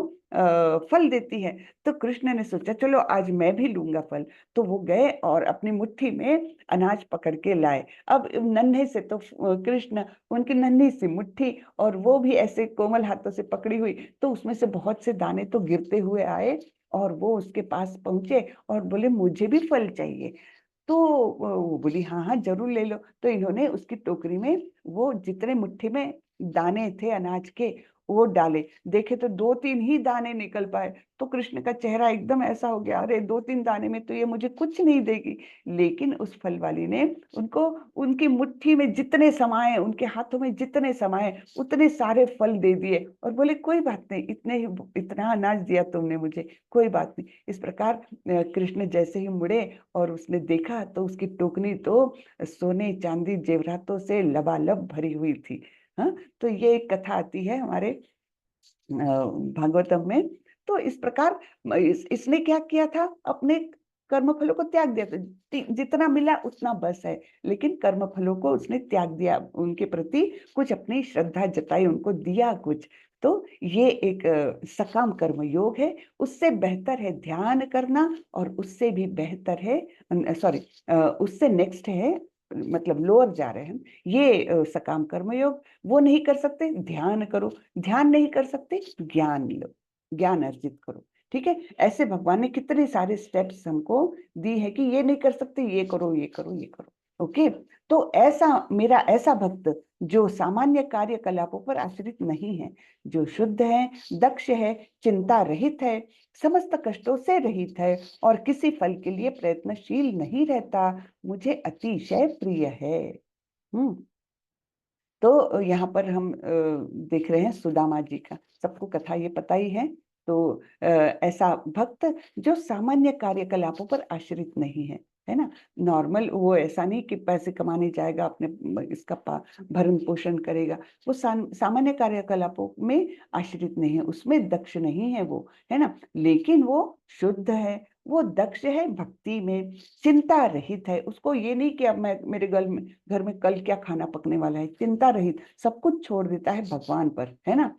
फल देती है। तो कृष्ण ने सोचा चलो आज मैं भी लूंगा फल। तो वो गए और अपनी मुट्ठी में अनाज पकड़ के लाए। अब नन्हे से तो कृष्ण, उनकी नन्ही सी मुट्ठी और वो भी ऐसे कोमल हाथों से पकड़ी हुई, तो उसमें से बहुत से दाने तो गिरते हुए आए और वो उसके पास पहुंचे और बोले मुझे भी फल चाहिए। तो वो बोली हाँ हाँ जरूर ले लो। तो इन्होंने उसकी टोकरी में वो जितने मुट्ठी में दाने थे अनाज के वो डाले। देखे तो दो तीन ही दाने निकल पाए। तो कृष्ण का चेहरा एकदम ऐसा हो गया, अरे दो तीन दाने में तो ये मुझे कुछ नहीं देगी। लेकिन उस फल वाली ने उनको उनकी मुट्ठी में जितने समाये, उनके हाथों में जितने समाये उतने सारे फल दे दिए और बोले कोई बात नहीं, इतने ही इतना अनाज दिया तुमने मुझे, कोई बात नहीं। इस प्रकार कृष्ण जैसे ही मुड़े और उसने देखा तो उसकी टोकनी तो सोने चांदी जेवरातों से लबालब भरी हुई थी। हाँ, तो ये एक कथा आती है हमारे भागवतम में। तो इस प्रकार इसने क्या किया था, अपने कर्म फलों को त्याग दिया था। जितना मिला उतना बस है, लेकिन कर्म फलों को उसने त्याग दिया, उनके प्रति कुछ अपनी श्रद्धा जताई, उनको दिया कुछ। तो ये एक सकाम कर्म योग है। उससे बेहतर है ध्यान करना, और उससे भी बेहतर है, सॉरी, उससे नेक्स्ट है, मतलब लोअर जा रहे हैं हम, ये सकाम कर्म योग। वो नहीं कर सकते ध्यान करो, ध्यान नहीं कर सकते ज्ञान लो, ज्ञान अर्जित करो। ठीक है, ऐसे भगवान ने कितने सारे स्टेप्स हमको दी है कि ये नहीं कर सकते, ये करो ये करो ये करो। ओके, तो ऐसा मेरा ऐसा भक्त जो सामान्य कार्यकलापों पर आश्रित नहीं है, जो शुद्ध है, दक्ष है, चिंता रहित है, समस्त कष्टों से रहित है और किसी फल के लिए प्रयत्नशील नहीं रहता, मुझे अतिशय प्रिय है। हम्म। तो यहाँ पर हम देख रहे हैं सुदामा जी का, सबको कथा ये पता ही है। तो ऐसा भक्त जो सामान्य कार्यकलापों पर आश्रित नहीं है ना। नॉर्मल वो ऐसा नहीं कि पैसे कमाने जाएगा, अपने इसका भरण पोषण करेगा। वो सामान्य कार्यकलापों में आश्रित नहीं है, उसमें दक्ष नहीं है वो, है ना। लेकिन वो शुद्ध है, वो दक्ष है भक्ति में, चिंता रहित है। उसको ये नहीं कि अब मैं मेरे घर में कल क्या खाना पकने वाला है, चिंता रहित, सब कुछ छोड़ देता है भगवान पर, है ना।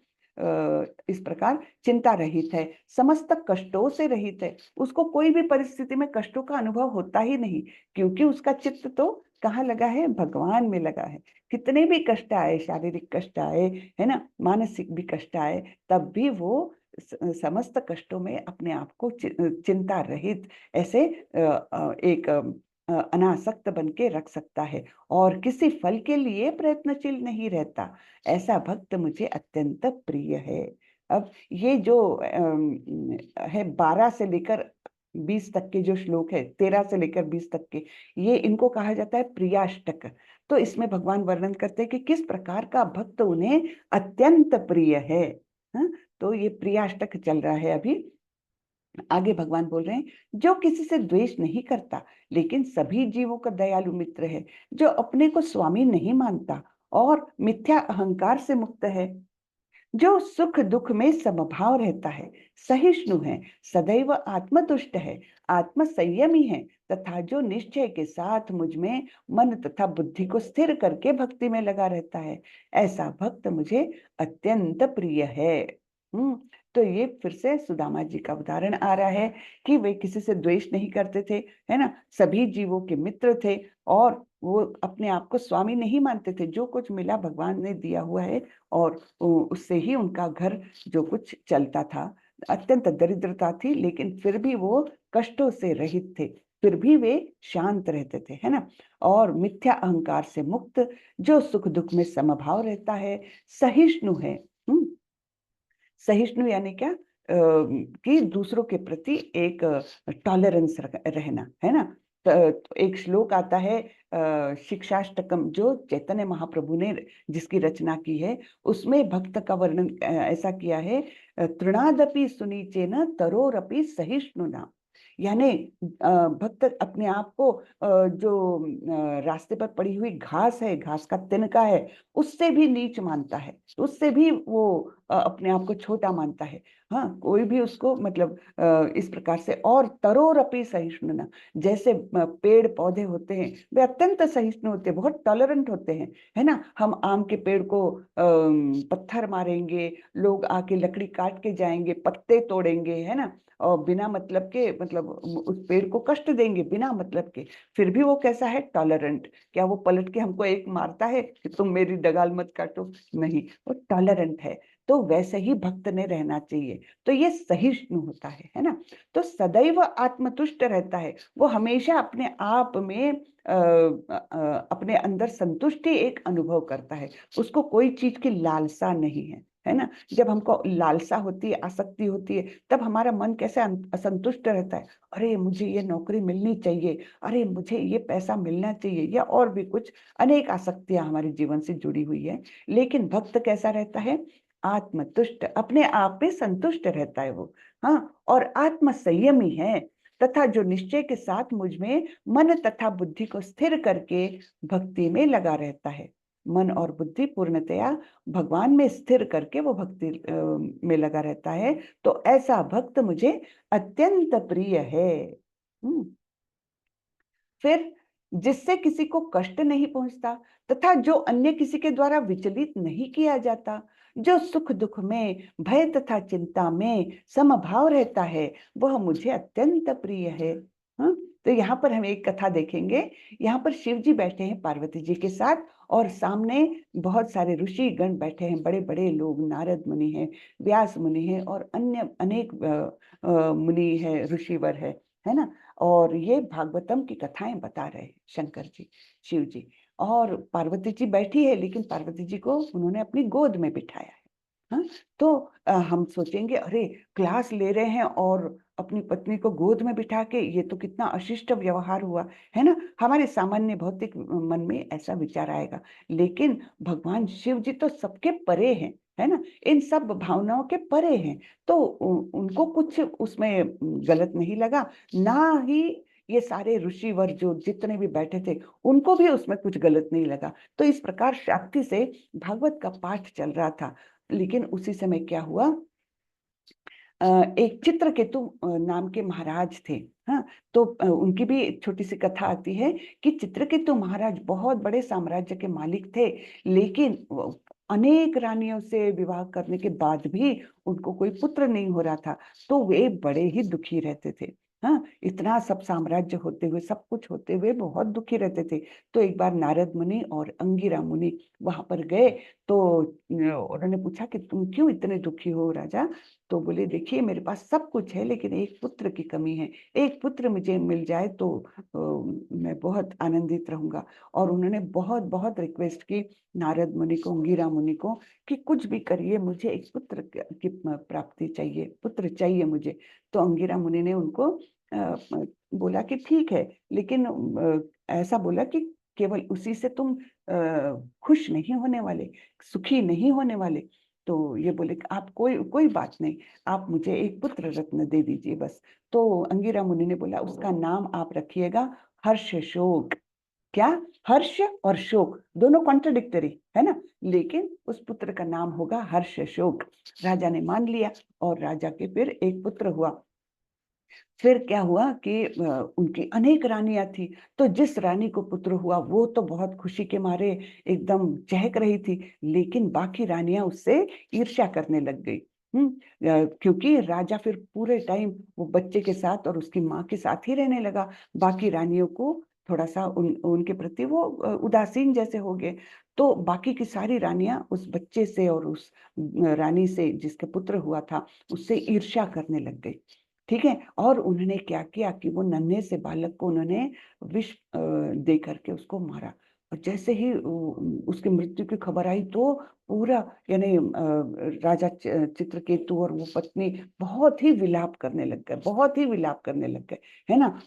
इस प्रकार चिंता रहित है, समस्त कष्टों से रहित है। उसको कोई भी परिस्थिति में कष्टों का अनुभव होता ही नहीं, क्योंकि उसका चित्त तो कहाँ लगा है, भगवान में लगा है। कितने भी कष्ट आए, शारीरिक कष्ट आए, है ना, मानसिक भी कष्ट आए, तब भी वो समस्त कष्टों में अपने आप को चिंता रहित ऐसे एक अनासक्त बन के रख सकता है, और किसी फल के लिए प्रयत्नशील नहीं रहता। ऐसा भक्त मुझे अत्यंत प्रिय है। अब ये जो है 12 से लेकर 20 तक के जो श्लोक है, 13 से लेकर 20 तक के, ये इनको कहा जाता है प्रियाष्टक। तो इसमें भगवान वर्णन करते हैं कि किस प्रकार का भक्त उन्हें अत्यंत प्रिय है। हाँ? तो ये प्रियाष्टक चल रहा है अभी। आगे भगवान बोल रहे हैं, जो किसी से द्वेष नहीं करता, लेकिन सभी जीवों का दयालु मित्र है, जो अपने को स्वामी नहीं मानता और मिथ्या अहंकार से मुक्त है, जो सुख दुख में समभाव रहता है, सहिष्णु है, सदैव आत्मतुष्ट है, आत्म संयमी है, तथा जो निश्चय के साथ मुझ में मन तथा बुद्धि को स्थिर करके भक्ति में लगा रहता है, ऐसा भक्त मुझे अत्यंत प्रिय है। हम्म। तो ये फिर से सुदामा जी का उदाहरण आ रहा है कि वे किसी से द्वेष नहीं करते थे, है ना, सभी जीवों के मित्र थे, और वो अपने आप को स्वामी नहीं मानते थे। जो कुछ मिला भगवान ने दिया हुआ है, और उससे ही उनका घर जो कुछ चलता था। अत्यंत दरिद्रता थी, लेकिन फिर भी वो कष्टों से रहित थे, फिर भी वे शांत रहते थे, है ना। और मिथ्या अहंकार से मुक्त, जो सुख दुख में समभाव रहता है, सहिष्णु है। सहिष्णु यानी क्या, कि दूसरों के प्रति एक टॉलरेंस रहना, है ना। तो एक श्लोक आता है शिक्षाष्टकम, जो चैतन्य महाप्रभु ने जिसकी रचना की है, उसमें भक्त का वर्णन ऐसा किया है, तृणादपि सुनीचेन तरोरपि सहिष्णुना। यानी भक्त अपने आप को जो रास्ते पर पड़ी हुई घास है, घास का तिनका है, उससे भी नीच मानता है, उससे भी वो अपने आप को छोटा मानता है। हाँ, कोई भी उसको मतलब इस प्रकार से, और तरोरपि सहिष्णुना, जैसे पेड़ पौधे होते हैं वे अत्यंत सहिष्णु होते हैं, बहुत टॉलरेंट होते हैं, है ना। हम आम के पेड़ को पत्थर मारेंगे, लोग आके लकड़ी काट के जाएंगे, पत्ते तोड़ेंगे, है ना, और बिना मतलब के, मतलब उस पेड़ को कष्ट देंगे बिना मतलब के, फिर भी वो कैसा है, टॉलरेंट। क्या वो पलट के हमको एक मारता है कि तुम मेरी डगाल मत काटो? नहीं, वो टॉलरेंट है। तो वैसे ही भक्त ने रहना चाहिए, तो ये सहिष्णु होता है ना। तो सदैव आत्मतुष्ट रहता है, वो हमेशा अपने आप में अपने अंदर संतुष्टि एक अनुभव करता है, उसको कोई चीज की लालसा नहीं है ना। जब हमको लालसा होती है, आसक्ति होती है, तब हमारा मन कैसे असंतुष्ट रहता है। अरे मुझे ये नौकरी मिलनी चाहिए, अरे मुझे ये पैसा मिलना चाहिए, या और भी कुछ अनेक आसक्तियां हमारे जीवन से जुड़ी हुई है। लेकिन भक्त कैसा रहता है, आत्मतुष्ट, अपने आप में संतुष्ट रहता है वो। हाँ, और आत्म संयमी है, तथा जो निश्चय के साथ मुझ में मन तथा बुद्धि को स्थिर करके भक्ति में लगा रहता है। मन और बुद्धि पूर्णतया भगवान में स्थिर करके वो भक्ति में लगा रहता है, तो ऐसा भक्त मुझे अत्यंत प्रिय है। फिर जिससे किसी को कष्ट नहीं पहुंचता, तथा जो अन्य किसी के द्वारा विचलित नहीं किया जाता, जो सुख दुख में, भय तथा चिंता में समभाव रहता है, वह मुझे अत्यंत प्रिय है। हाँ? तो यहाँ पर हम एक कथा देखेंगे। यहाँ पर शिव जी बैठे हैं पार्वती जी के साथ, और सामने बहुत सारे ऋषि गण बैठे हैं, बड़े बड़े लोग, नारद मुनि हैं, व्यास मुनि हैं, और अन्य अनेक मुनि है, ऋषिवर है ना। और ये भागवतम की कथाएं बता रहे हैं शंकर जी, शिव जी। और पार्वती जी बैठी है, लेकिन पार्वती जी को उन्होंने अपनी गोद में बिठाया है। हाँ? तो हम सोचेंगे, अरे क्लास ले रहे हैं और अपनी पत्नी को गोद में बिठा के, ये तो कितना अशिष्ट व्यवहार हुआ, है ना। हमारे सामान्य भौतिक मन में ऐसा विचार आएगा, लेकिन भगवान शिव जी तो सबके परे हैं, है ना, इन सब भावनाओं के परे हैं। तो उनको कुछ उसमें गलत नहीं लगा, ना ही ये सारे ऋषिवर जो जितने भी बैठे थे उनको भी उसमें कुछ गलत नहीं लगा। तो इस प्रकार शांति से भागवत का पाठ चल रहा था। लेकिन उसी समय क्या हुआ, एक चित्रकेतु नाम के महाराज थे। हाँ, तो उनकी भी एक छोटी सी कथा आती है कि चित्रकेतु महाराज बहुत बड़े साम्राज्य के मालिक थे, लेकिन अनेक रानियों से विवाह करने के बाद भी उनको कोई पुत्र नहीं हो रहा था, तो वे बड़े ही दुखी रहते थे। हाँ, इतना सब साम्राज्य होते हुए, सब कुछ होते हुए बहुत दुखी रहते थे। तो एक बार नारद मुनि और अंगिरा मुनि वहां पर गए, तो उन्होंने पूछा कि तुम क्यों इतने दुखी हो राजा। तो बोले, देखिए मेरे पास सब कुछ है, लेकिन एक पुत्र की कमी है, एक पुत्र मुझे मिल जाए तो मैं बहुत आनंदित रहूंगा। और उन्होंने बहुत बहुत रिक्वेस्ट की नारद मुनि को, अंगिरा मुनि को, कि कुछ भी करिए, मुझे एक पुत्र की प्राप्ति चाहिए, पुत्र चाहिए मुझे। तो अंगिरा मुनि ने उनको बोला कि ठीक है, लेकिन ऐसा बोला कि केवल उसी से तुम खुश नहीं होने वाले, सुखी नहीं होने वाले। तो ये बोले कि आप कोई कोई बात नहीं, आप मुझे एक पुत्र रत्न दे दीजिए बस। तो अंगिरा मुनि ने बोला, उसका नाम आप रखिएगा हर्ष शोक। क्या? हर्ष और शोक दोनों कॉन्ट्रडिक्टरी है ना, लेकिन उस पुत्र का नाम होगा हर्ष शोक। राजा ने मान लिया, और राजा के फिर एक पुत्र हुआ। फिर क्या हुआ कि उनकी अनेक रानियां थी, तो जिस रानी को पुत्र हुआ वो तो बहुत खुशी के मारे एकदम चहक रही थी, लेकिन बाकी रानियां उससे ईर्ष्या करने लग गई। क्योंकि राजा फिर पूरे टाइम वो बच्चे के साथ और उसकी माँ के साथ ही रहने लगा, बाकी रानियों को थोड़ा सा उनके प्रति वो उदासीन जैसे हो गए। तो बाकी की सारी रानियां उस बच्चे से और उस रानी से जिसके पुत्र हुआ था उससे ईर्ष्या करने लग गई। ठीक है, और उन्होंने क्या किया कि वो नन्हे से बालक को उन्होंने विष दे करके उसको मारा। और जैसे ही उसकी मृत्यु की खबर आई, तो पूरा यानी राजा चित्रकेतु और वो पत्नी बहुत ही विलाप करने लग गए, बहुत ही विलाप करने लग गए, है ना।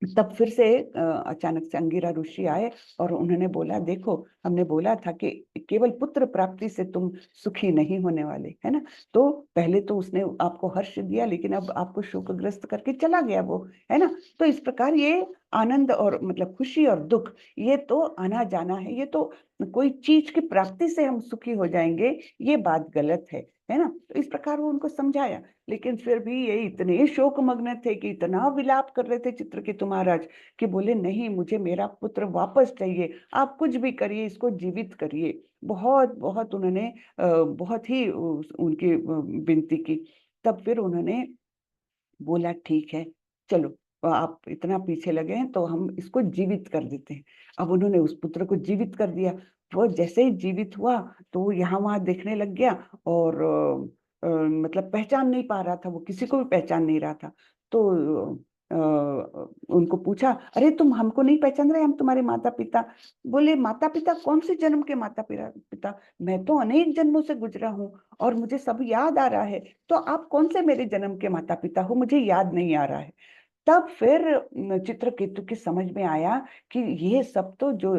तब फिर से अचानक से अंगिरा ऋषि आए और उन्होंने बोला, देखो हमने बोला था कि केवल पुत्र प्राप्ति से तुम सुखी नहीं होने वाले, है ना। तो पहले तो उसने आपको हर्ष दिया, लेकिन अब आपको शोकग्रस्त करके चला गया वो, है ना। तो इस प्रकार ये आनंद और मतलब खुशी और दुख, ये तो आना जाना है। ये तो कोई चीज की प्राप्ति से हम सुखी हो जाएंगे, ये बात गलत है ना। तो इस प्रकार वो उनको समझाया, लेकिन फिर भी ये इतने शोकमग्न थे कि इतना विलाप कर रहे थे चित्रकेतु महाराज, कि बोले नहीं, मुझे मेरा पुत्र वापस चाहिए, आप कुछ भी करिए, इसको जीवित करिए। बहुत बहुत उन्होंने बहुत ही उनकी विनती की। तब फिर उन्होंने बोला, ठीक है, चलो आप इतना पीछे लगे हैं तो हम इसको जीवित कर देते हैं। अब उन्होंने उस पुत्र को जीवित कर दिया। वो जैसे ही जीवित हुआ तो वो यहाँ वहां देखने लग गया, और मतलब पहचान नहीं पा रहा था, वो किसी को भी पहचान नहीं रहा था। तो उनको पूछा, अरे तुम हमको नहीं पहचान रहे, हम तुम्हारे माता पिता। बोले, माता पिता? कौन से जन्म के माता पिता? मैं तो अनेक जन्मों से गुजरा हूँ और मुझे सब याद आ रहा है, तो आप कौन से मेरे जन्म के माता पिता हो, मुझे याद नहीं आ रहा है। तब फिर चित्रकेतु की समझ में आया कि ये सब तो जो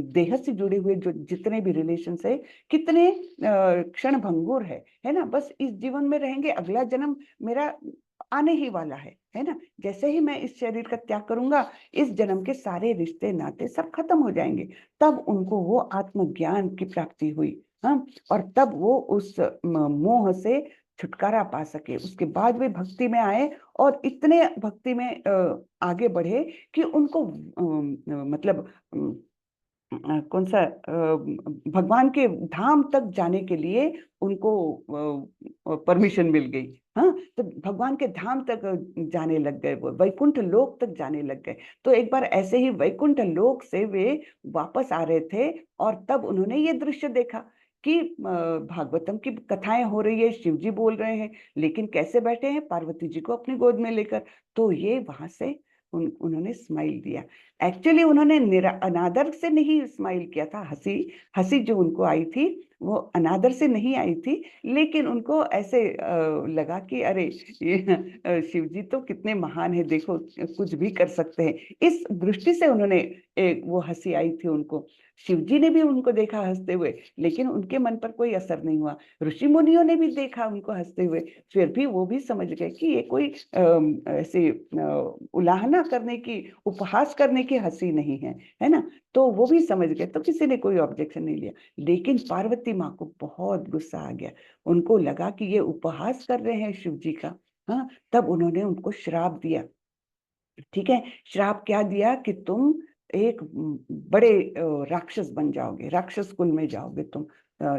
देह से जुड़े हुए जो जितने भी रिलेशन है, कितने क्षण भंगुर है ना। बस इस जीवन में रहेंगे, अगला जन्म मेरा आने ही वाला है ना। जैसे ही मैं इस शरीर का त्याग करूंगा, इस जन्म के सारे रिश्ते नाते सब खत्म हो जाएंगे। तब उनको वो आत्मज्ञान की प्राप्ति हुई। हाँ, और तब वो उस मोह से छुटकारा पा सके। उसके बाद वे भक्ति में आए और इतने भक्ति में आगे बढ़े कि उनको मतलब कौन सा भगवान के धाम तक जाने के लिए उनको परमिशन मिल गई। हाँ, तो भगवान के धाम तक जाने लग गए, वो वैकुंठ लोक तक जाने लग गए। तो एक बार ऐसे ही वैकुंठ लोक से वे वापस आ रहे थे, और तब उन्होंने ये दृश्य देखा कि भागवतम की कथाएं हो रही है, शिव जी बोल रहे हैं, लेकिन कैसे बैठे हैं, पार्वती जी को अपनी गोद में लेकर। तो ये वहां से उन्होंने स्माइल दिया। एक्चुअली उन्होंने अनादर से नहीं स्माइल किया था। हंसी हंसी जो उनको आई थी, वो अनादर से नहीं आई थी, लेकिन उनको ऐसे लगा कि अरे ये शिव जी तो कितने महान है, देखो कुछ भी कर सकते हैं। इस दृष्टि से उन्होंने एक वो हंसी आई थी उनको। शिव जी ने भी उनको देखा हंसते हुए, लेकिन उनके मन पर कोई असर नहीं हुआ। ऋषि मुनियों ने भी देखा उनको हंसते हुए, फिर भी वो भी समझ गए कि ये कोई ऐसे उलाहना करने की, उपहास करने की हंसी नहीं है ना। तो वो भी समझ गए, तो किसी ने कोई ऑब्जेक्शन नहीं लिया। लेकिन पार्वती माँ को बहुत गुस्सा आ गया। उनको लगा कि ये उपहास कर रहे हैं शिव जी का। हाँ, तब उन्होंने उनको श्राप दिया। ठीक है, श्राप क्या दिया कि तुम एक बड़े राक्षस बन जाओगे, राक्षस कुल में जाओगे तुम,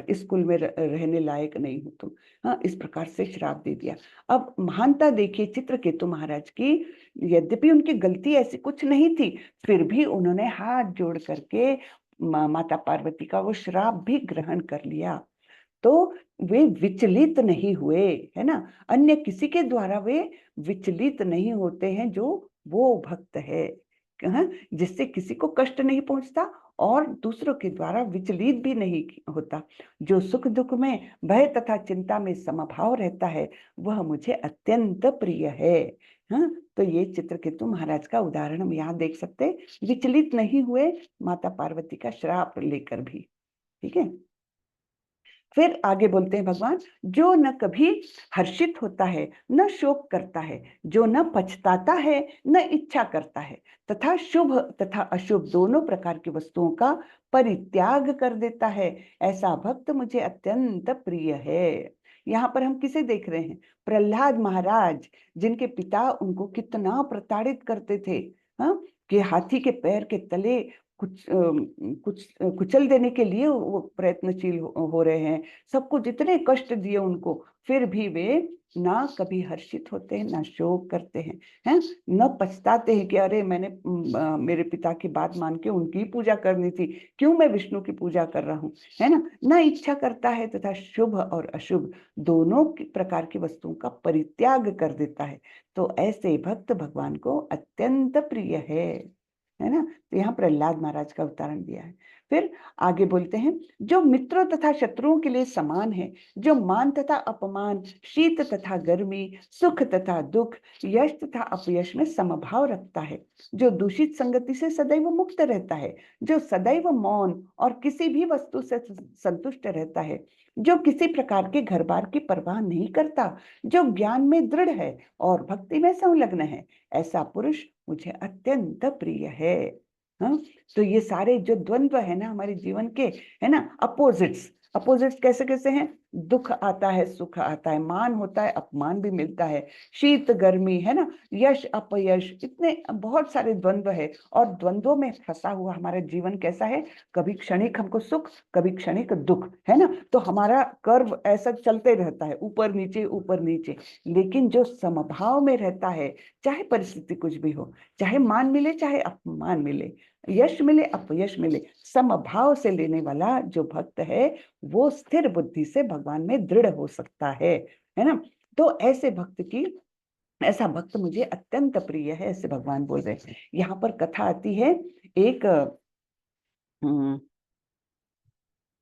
इस कुल में रहने लायक नहीं हो तुम। हाँ, इस प्रकार से श्राप दे दिया। अब महानता देखिए चित्रकेतु महाराज की, यद्यपि उनकी गलती ऐसी कुछ नहीं थी, फिर भी उन्होंने हाथ जोड़ करके माता पार्वती का वो श्राप भी ग्रहण कर लिया। तो वे विचलित नहीं हुए, है ना। अन्य किसी के द्वारा वे विचलित नहीं होते हैं, जो वो भक्त है, हाँ, जिससे किसी को कष्ट नहीं पहुंचता और दूसरों के द्वारा विचलित भी नहीं होता। जो सुख दुख में, भय तथा चिंता में समभाव रहता है, वह मुझे अत्यंत प्रिय है। हाँ, तो ये चित्रकेतु महाराज का उदाहरण हम यहाँ देख सकते हैं, विचलित नहीं हुए माता पार्वती का श्राप लेकर भी। ठीक है, फिर आगे बोलते हैं भगवान, जो न कभी हर्षित होता है, न शोक करता है, जो न पछताता है, न इच्छा करता है, तथा शुभ तथा अशुभ दोनों प्रकार की वस्तुओं का परित्याग कर देता है, ऐसा भक्त मुझे अत्यंत प्रिय है। यहाँ पर हम किसे देख रहे हैं? प्रहलाद महाराज, जिनके पिता उनको कितना प्रताड़ित करते थे, हाँ, कि हाथी के पैर के तले कुछ कुचल देने के लिए वो प्रयत्नशील हो रहे हैं, सबको जितने कष्ट दिए उनको, फिर भी वे ना कभी हर्षित होते हैं, ना शोक करते हैं न पछताते हैं कि अरे मैंने मेरे पिता की बात मान के उनकी पूजा करनी थी, क्यों मैं विष्णु की पूजा कर रहा हूँ, है ना। ना इच्छा करता है तथा शुभ और अशुभ दोनों प्रकार की वस्तुओं का परित्याग कर देता है। तो ऐसे भक्त भगवान को अत्यंत प्रिय है। है ना। तो यहाँ प्रहलाद महाराज का उदाहरण दिया है। फिर आगे बोलते हैं, जो मित्रों तथा शत्रुओं के लिए समान है, जो मान तथा अपमान, शीत तथा गर्मी, सुख तथा दुख, यश तथा अपयश में समभाव रखता है, जो दूषित संगति से सदैव मुक्त रहता है, जो सदैव मौन और किसी भी वस्तु से संतुष्ट रहता है, जो किसी प्रकार के घर बार की परवाह नहीं करता, जो ज्ञान में दृढ़ है और भक्ति में संलग्न है, ऐसा पुरुष मुझे अत्यंत प्रिय है। हाँ, तो ये सारे जो द्वंद्व है ना हमारे जीवन के, है ना, अपोजिट्स, अपोजिट्स कैसे कैसे हैं, दुख आता है, सुख आता है, मान होता है, अपमान भी मिलता है, शीत गर्मी, है ना, यश अपयश, इतने बहुत सारे द्वंद्व है। और द्वंद्वों में फंसा हुआ हमारा जीवन कैसा है, कभी क्षणिक हमको सुख, कभी क्षणिक दुख, है ना। तो हमारा कर्व ऐसा चलते रहता है, ऊपर नीचे ऊपर नीचे। लेकिन जो समभाव में रहता है, चाहे परिस्थिति कुछ भी हो, चाहे मान मिले चाहे अपमान मिले, यश मिले अपयश मिले, समभाव से लेने वाला जो भक्त है वो स्थिर बुद्धि से भगवान में दृढ़ हो सकता है ना। तो ऐसे भक्त की, ऐसा भक्त मुझे अत्यंत प्रिय है, ऐसे भगवान बोल रहे हैं। यहाँ पर कथा आती है एक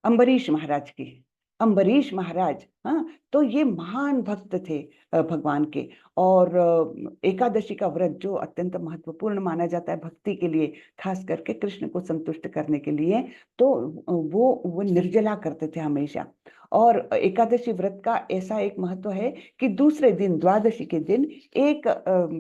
अम्बरीश महाराज की। अम्बरीश महाराज, हाँ, तो ये महान भक्त थे भगवान के। और एकादशी का व्रत जो अत्यंत महत्वपूर्ण माना जाता है भक्ति के लिए, खास करके कृष्ण को संतुष्ट करने के लिए, तो वो निर्जला करते थे हमेशा। और एकादशी व्रत का ऐसा एक महत्व है कि दूसरे दिन, द्वादशी के दिन, एक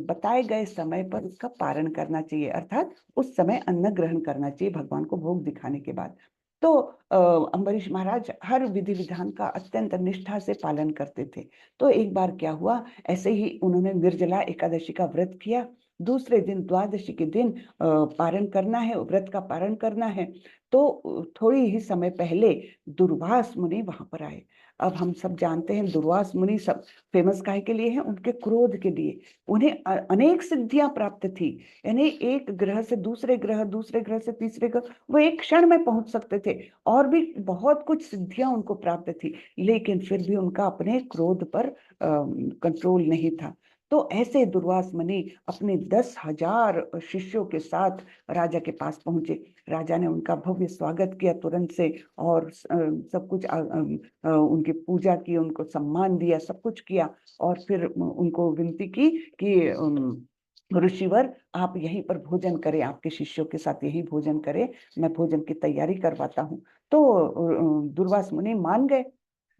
बताए गए समय पर उसका पारण करना चाहिए, अर्थात उस समय अन्न ग्रहण करना चाहिए भगवान को भोग दिखाने के बाद। तो अम्बरीश महाराज हर विधि विधान का अत्यंत निष्ठा से पालन करते थे। तो एक बार क्या हुआ, ऐसे ही उन्होंने निर्जला एकादशी का व्रत किया। दूसरे दिन, द्वादशी के दिन पारण करना है, व्रत का पारण करना है। तो थोड़ी ही समय पहले दुर्वास मुनि वहां पर आए। अब हम सब जानते हैं दुर्वास मुनि सब फेमस काहे के लिए हैं, उनके क्रोध के लिए। उन्हें अनेक सिद्धियां प्राप्त थी, यानी एक ग्रह से दूसरे ग्रह, दूसरे ग्रह से तीसरे ग्रह वो एक क्षण में पहुंच सकते थे, और भी बहुत कुछ सिद्धियां उनको प्राप्त थी। लेकिन फिर भी उनका अपने क्रोध पर कंट्रोल नहीं था। तो ऐसे दुर्वास मुनि अपने 10,000 शिष्यों के साथ राजा के पास पहुंचे। राजा ने उनका भव्य स्वागत किया तुरंत से, और सब कुछ उनकी पूजा की, उनको सम्मान दिया, सब कुछ किया। और फिर उनको विनती की कि ऋषिवर, आप यहीं पर भोजन करें, आपके शिष्यों के साथ यहीं भोजन करें, मैं भोजन की तैयारी करवाता हूँ। तो दुर्वास मुनि मान गए।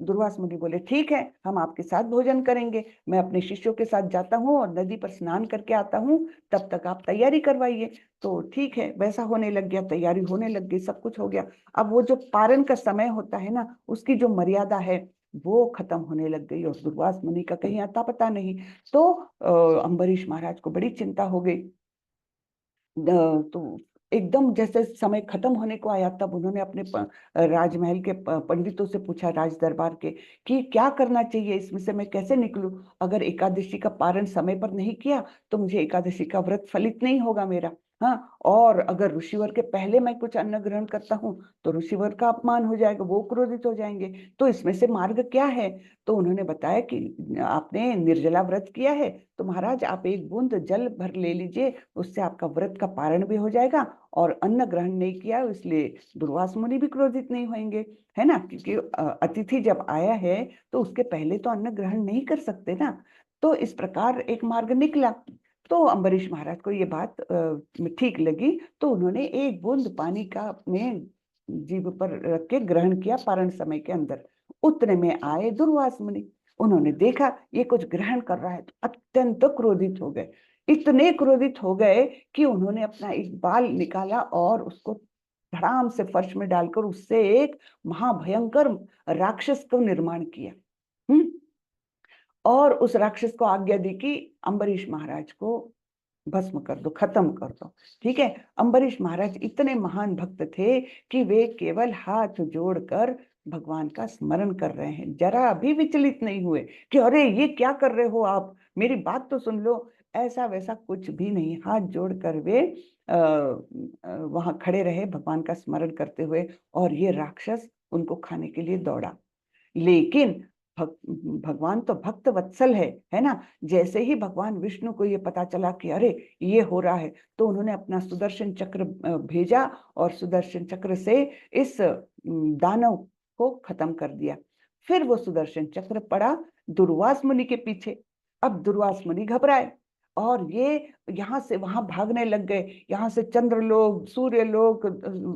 दुर्वास मुनि बोले, ठीक है, हम आपके साथ भोजन करेंगे, मैं अपने शिष्यों के साथ जाता हूँ और नदी पर स्नान करके आता हूँ, तब तक आप तैयारी करवाइए। तो ठीक है, वैसा होने लग गया, तैयारी होने लग गई, सब कुछ हो गया। अब वो जो पारण का समय होता है ना, उसकी जो मर्यादा है वो खत्म होने लग गई, और दुर्वास मुनि का कहीं आता पता नहीं। तो अम्बरीश महाराज को बड़ी चिंता हो गई। तो एकदम जैसे समय खत्म होने को आया, तब उन्होंने अपने राजमहल के पंडितों से पूछा, राज दरबार के, कि क्या करना चाहिए, इसमें से मैं कैसे निकलूं। अगर एकादशी का पारण समय पर नहीं किया तो मुझे एकादशी का व्रत फलित नहीं होगा मेरा। हाँ, और अगर ऋषिवर के पहले मैं कुछ अन्न ग्रहण करता हूँ तो ऋषिवर का अपमान हो जाएगा, वो क्रोधित हो जाएंगे। तो इसमें से मार्ग क्या है। तो उन्होंने बताया कि आपने निर्जला व्रत किया है, तो महाराज आप एक बूंद जल भर ले लीजिए, उससे आपका व्रत का पारण भी हो जाएगा, और अन्न ग्रहण नहीं किया इसलिए दुर्वास मुनि भी क्रोधित नहीं होंगे, है ना। क्योंकि अतिथि जब आया है तो उसके पहले तो अन्न ग्रहण नहीं कर सकते ना। तो इस प्रकार एक मार्ग निकला। तो अम्बरीश महाराज को ये बात ठीक लगी, तो उन्होंने एक बूंद पानी का अपने जीभ पर रख के ग्रहण किया पारण समय के अंदर। उतने में आए दुर्वास मुनि, उन्होंने देखा ये कुछ ग्रहण कर रहा है तो अत्यंत क्रोधित हो गए। इतने क्रोधित हो गए कि उन्होंने अपना एक बाल निकाला और उसको धड़ाम से फर्श में डालकर उससे एक महाभयंकर राक्षस को निर्माण किया। और उस राक्षस को आज्ञा दी कि अम्बरीश महाराज को भस्म कर दो, खत्म कर दो। ठीक है, अम्बरीश महाराज इतने महान भक्त थे कि वे केवल हाथ जोड़कर भगवान का स्मरण कर रहे हैं, जरा भी विचलित नहीं हुए कि अरे ये क्या कर रहे हो आप, मेरी बात तो सुन लो। ऐसा वैसा कुछ भी नहीं, हाथ जोड़कर वे वहां खड़े रहे भगवान का स्मरण करते हुए, और ये राक्षस उनको खाने के लिए दौड़ा। लेकिन भगवान तो भक्त वत्सल है ना। जैसे ही भगवान विष्णु को ये पता चला कि अरे ये हो रहा है, तो उन्होंने अपना सुदर्शन चक्र भेजा और सुदर्शन चक्र से इस दानव को खत्म कर दिया। फिर वो सुदर्शन चक्र पड़ा दुर्वास मुनि के पीछे। अब दुर्वास मुनि घबराए और ये यहाँ से वहां भागने लग गए। यहाँ से चंद्रलोक, सूर्यलोक,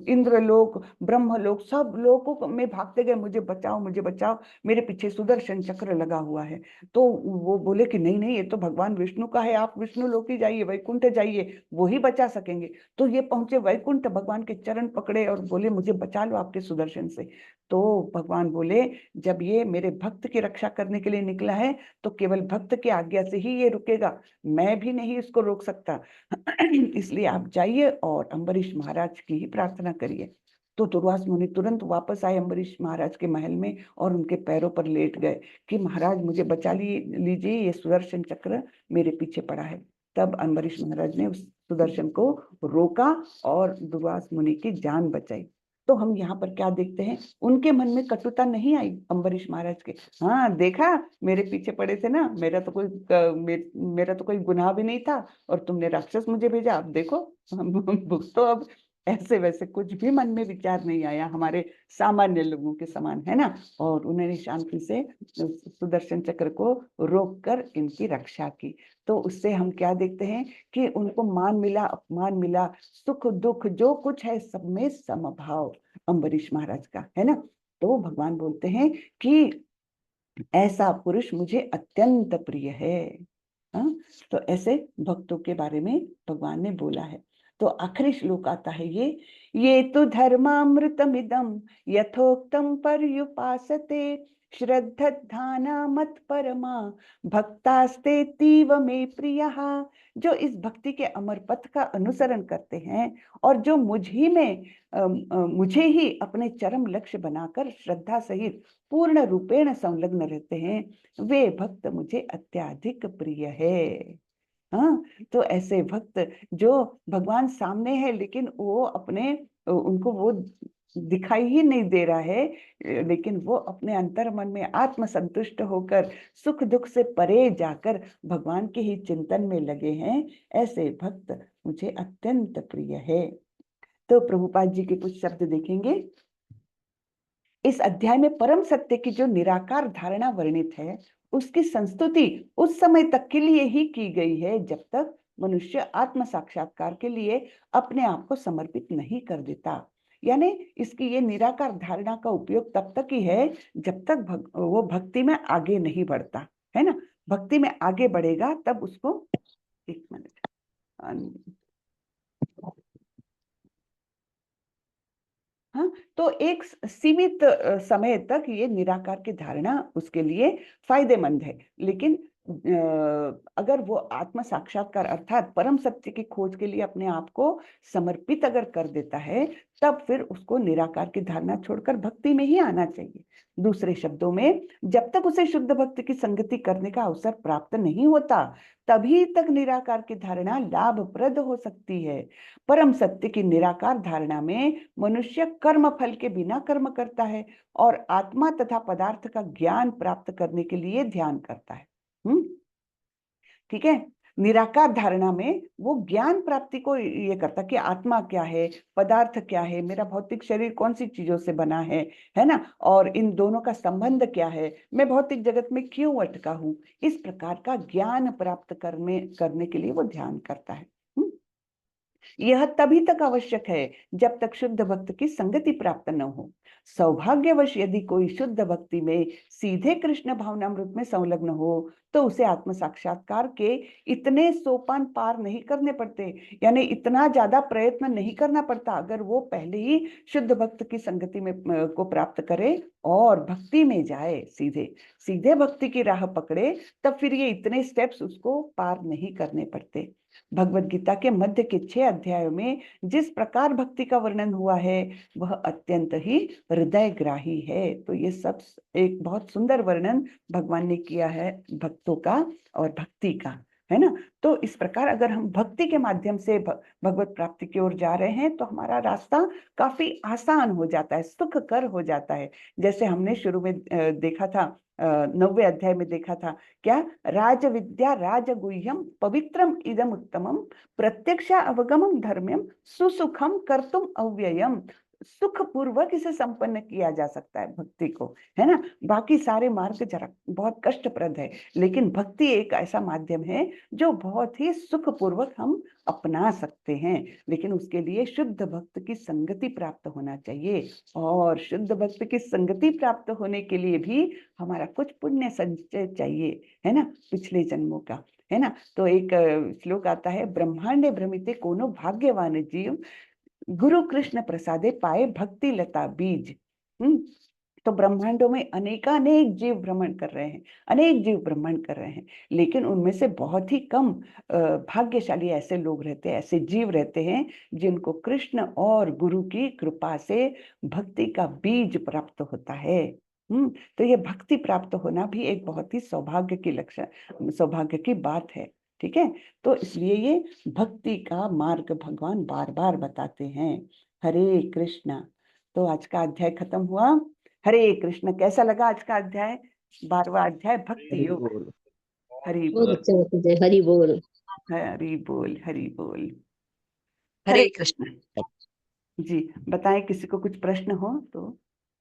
इंद्रलोक, ब्रह्मलोक, सब लोकों में भागते गए, मुझे बचाओ मुझे बचाओ, मेरे पीछे सुदर्शन चक्र लगा हुआ है। तो वो बोले कि नहीं नहीं, ये तो भगवान विष्णु का है, आप विष्णु लोक ही जाइए, वैकुंठ जाइए, वो ही बचा सकेंगे। तो ये पहुंचे वैकुंठ, भगवान के चरण पकड़े और बोले मुझे बचा लो आपके सुदर्शन से। तो भगवान बोले जब ये मेरे भक्त की रक्षा करने के लिए निकला है तो केवल भक्त की आज्ञा से ही ये रुकेगा, मैं भी नहीं इसको रोक सकता। इसलिए आप जाइए और अम्बरीश महाराज की ही प्रार्थना करिए। तो दुर्वास मुनि तुरंत वापस आए अम्बरीश महाराज के महल में और उनके पैरों पर लेट गए कि महाराज मुझे बचा लीजिए, ये सुदर्शन चक्र मेरे पीछे पड़ा है। तब अम्बरीश महाराज ने उस सुदर्शन को रोका और दुर्वास मुनि की जान बचाई। तो हम यहाँ पर क्या देखते हैं, उनके मन में कटुता नहीं आई अम्बरीश महाराज के। हाँ देखा, मेरे पीछे पड़े थे ना, मेरा तो कोई गुनाह भी नहीं था और तुमने राक्षस मुझे भेजा, अब देखो हम भुगतो अब। ऐसे वैसे कुछ भी मन में विचार नहीं आया हमारे सामान्य लोगों के समान, है ना। और उन्होंने शांति से सुदर्शन चक्र को रोक कर इनकी रक्षा की। तो उससे हम क्या देखते हैं कि उनको मान मिला, अपमान मिला, सुख दुख जो कुछ है सब में समभाव अम्बरीश महाराज का, है ना। तो भगवान बोलते हैं कि ऐसा पुरुष मुझे अत्यंत प्रिय है। हाँ, तो ऐसे भक्तों के बारे में भगवान ने बोला है। तो आखिरी श्लोक आता है ये तो धर्मामृतमिदं यथोक्तम पर्युपासते श्रद्धाना मत परमा भक्तास्ते तीव में प्रियः। जो इस भक्ति के अमर पथ का अनुसरण करते हैं और जो मुझे ही अपने चरम लक्ष्य बनाकर श्रद्धा सहित पूर्ण रूपेण संलग्न रहते हैं, वे भक्त मुझे अत्यधिक प्रिय है। हाँ, तो ऐसे भक्त जो भगवान सामने है लेकिन वो अपने उनको वो दिखाई ही नहीं दे रहा है, लेकिन वो अपने अंतर मन में आत्म संतुष्ट होकर सुख दुख से परे जाकर भगवान के ही चिंतन में लगे हैं, ऐसे भक्त मुझे अत्यंत प्रिय है। तो प्रभुपाद जी के कुछ शब्द देखेंगे। इस अध्याय में परम सत्य की जो निराकार धारणा वर्णित है, उसकी संस्तुति उस समय तक के लिए ही की गई है जब तक मनुष्य आत्म साक्षात्कार के लिए अपने आप को समर्पित नहीं कर देता। यानी इसकी ये निराकार धारणा का उपयोग तब तक ही है जब तक वो भक्ति में आगे नहीं बढ़ता, है ना। भक्ति में आगे बढ़ेगा तब उसको, एक मिनट, हाँ, तो एक सीमित समय तक ये निराकार की धारणा उसके लिए फायदेमंद है। लेकिन अगर वो आत्म साक्षात्कार अर्थात परम सत्य की खोज के लिए अपने आप को समर्पित अगर कर देता है, तब फिर उसको निराकार की धारणा छोड़कर भक्ति में ही आना चाहिए। दूसरे शब्दों में, जब तक उसे शुद्ध भक्त की संगति करने का अवसर प्राप्त नहीं होता, तभी तक निराकार की धारणा लाभप्रद हो सकती है। परम सत्य की निराकार धारणा में मनुष्य कर्म फल के बिना कर्म करता है और आत्मा तथा पदार्थ का ज्ञान प्राप्त करने के लिए ध्यान करता है। ठीक है। निराकार धारणा में वो ज्ञान प्राप्ति को ये करता कि आत्मा क्या है, पदार्थ क्या है, मेरा भौतिक शरीर कौन सी चीजों से बना है ना, और इन दोनों का संबंध क्या है, मैं भौतिक जगत में क्यों अटका हूं, इस प्रकार का ज्ञान प्राप्त करने के लिए वो ध्यान करता है। यह तभी तक आवश्यक है जब तक शुद्ध भक्त की संगति प्राप्त न हो। सौभाग्यवश यदि कोई शुद्ध भक्ति में सीधे कृष्ण भावनामृत में संलग्न हो तो उसे आत्म साक्षात्कार के इतने सोपान पार नहीं करने पड़ते, यानी इतना ज्यादा प्रयत्न नहीं करना पड़ता। अगर वो पहले ही शुद्ध भक्त की संगति में को प्राप्त करे और भक्ति में जाए, सीधे सीधे भक्ति की राह पकड़े, तब फिर ये इतने स्टेप्स उसको पार नहीं करने पड़ते। भगवत गीता के मध्य के 6 अध्यायों में जिस प्रकार भक्ति का वर्णन हुआ है वह अत्यंत ही हृदयग्राही है। तो ये सब एक बहुत सुंदर वर्णन भगवान ने किया है भक्तों का और भक्ति का, है ना। तो इस प्रकार अगर हम भक्ति के माध्यम से भगवत प्राप्ति की ओर जा रहे हैं तो हमारा रास्ता काफी आसान हो जाता है, सुखकर हो जाता है। जैसे हमने शुरू में देखा था, 9वें अध्याय में देखा था, क्या, राज विद्या राजगुह्यम पवित्रम इदम उत्तमम प्रत्यक्षा अवगमम धर्म्यम सुसुखम कर्तुम अव्ययम। सुख पूर्वक इसे संपन्न किया जा सकता है भक्ति को, है ना। बाकी सारे मार्ग जरा बहुत कष्टप्रद है, लेकिन भक्ति एक ऐसा माध्यम है जो बहुत ही सुख पूर्वक हम अपना सकते हैं। लेकिन उसके लिए शुद्ध भक्त की संगति प्राप्त होना चाहिए, और शुद्ध भक्त की संगति प्राप्त होने के लिए भी हमारा कुछ पुण्य संचय चाहिए, है ना, पिछले जन्मों का, है ना। तो एक श्लोक आता है, ब्रह्मांडे भ्रमिते कोनो भाग्यवान जीव गुरु कृष्ण प्रसादे पाए भक्ति लता बीज। तो ब्रह्मांडों में अनेकानेक जीव भ्रमण कर रहे हैं, अनेक जीव भ्रमण कर रहे हैं, लेकिन उनमें से बहुत ही कम भाग्यशाली ऐसे लोग रहते हैं, ऐसे जीव रहते हैं जिनको कृष्ण और गुरु की कृपा से भक्ति का बीज प्राप्त होता है। तो ये भक्ति प्राप्त होना भी एक बहुत ही सौभाग्य की लक्षण, सौभाग्य की बात है, ठीक है। तो इसलिए ये भक्ति का मार्ग भगवान बार बार बताते हैं। हरे कृष्णा। तो आज का अध्याय खत्म हुआ। हरे कृष्ण। कैसा लगा आज का अध्याय? 12वां अध्याय भक्ति योग। हरि बहुत बोल, अच्छा होता है। हरि बोल, हरि बोल, हरि बोल। हरे हरे कृष्ण जी। बताएं, किसी को कुछ प्रश्न हो तो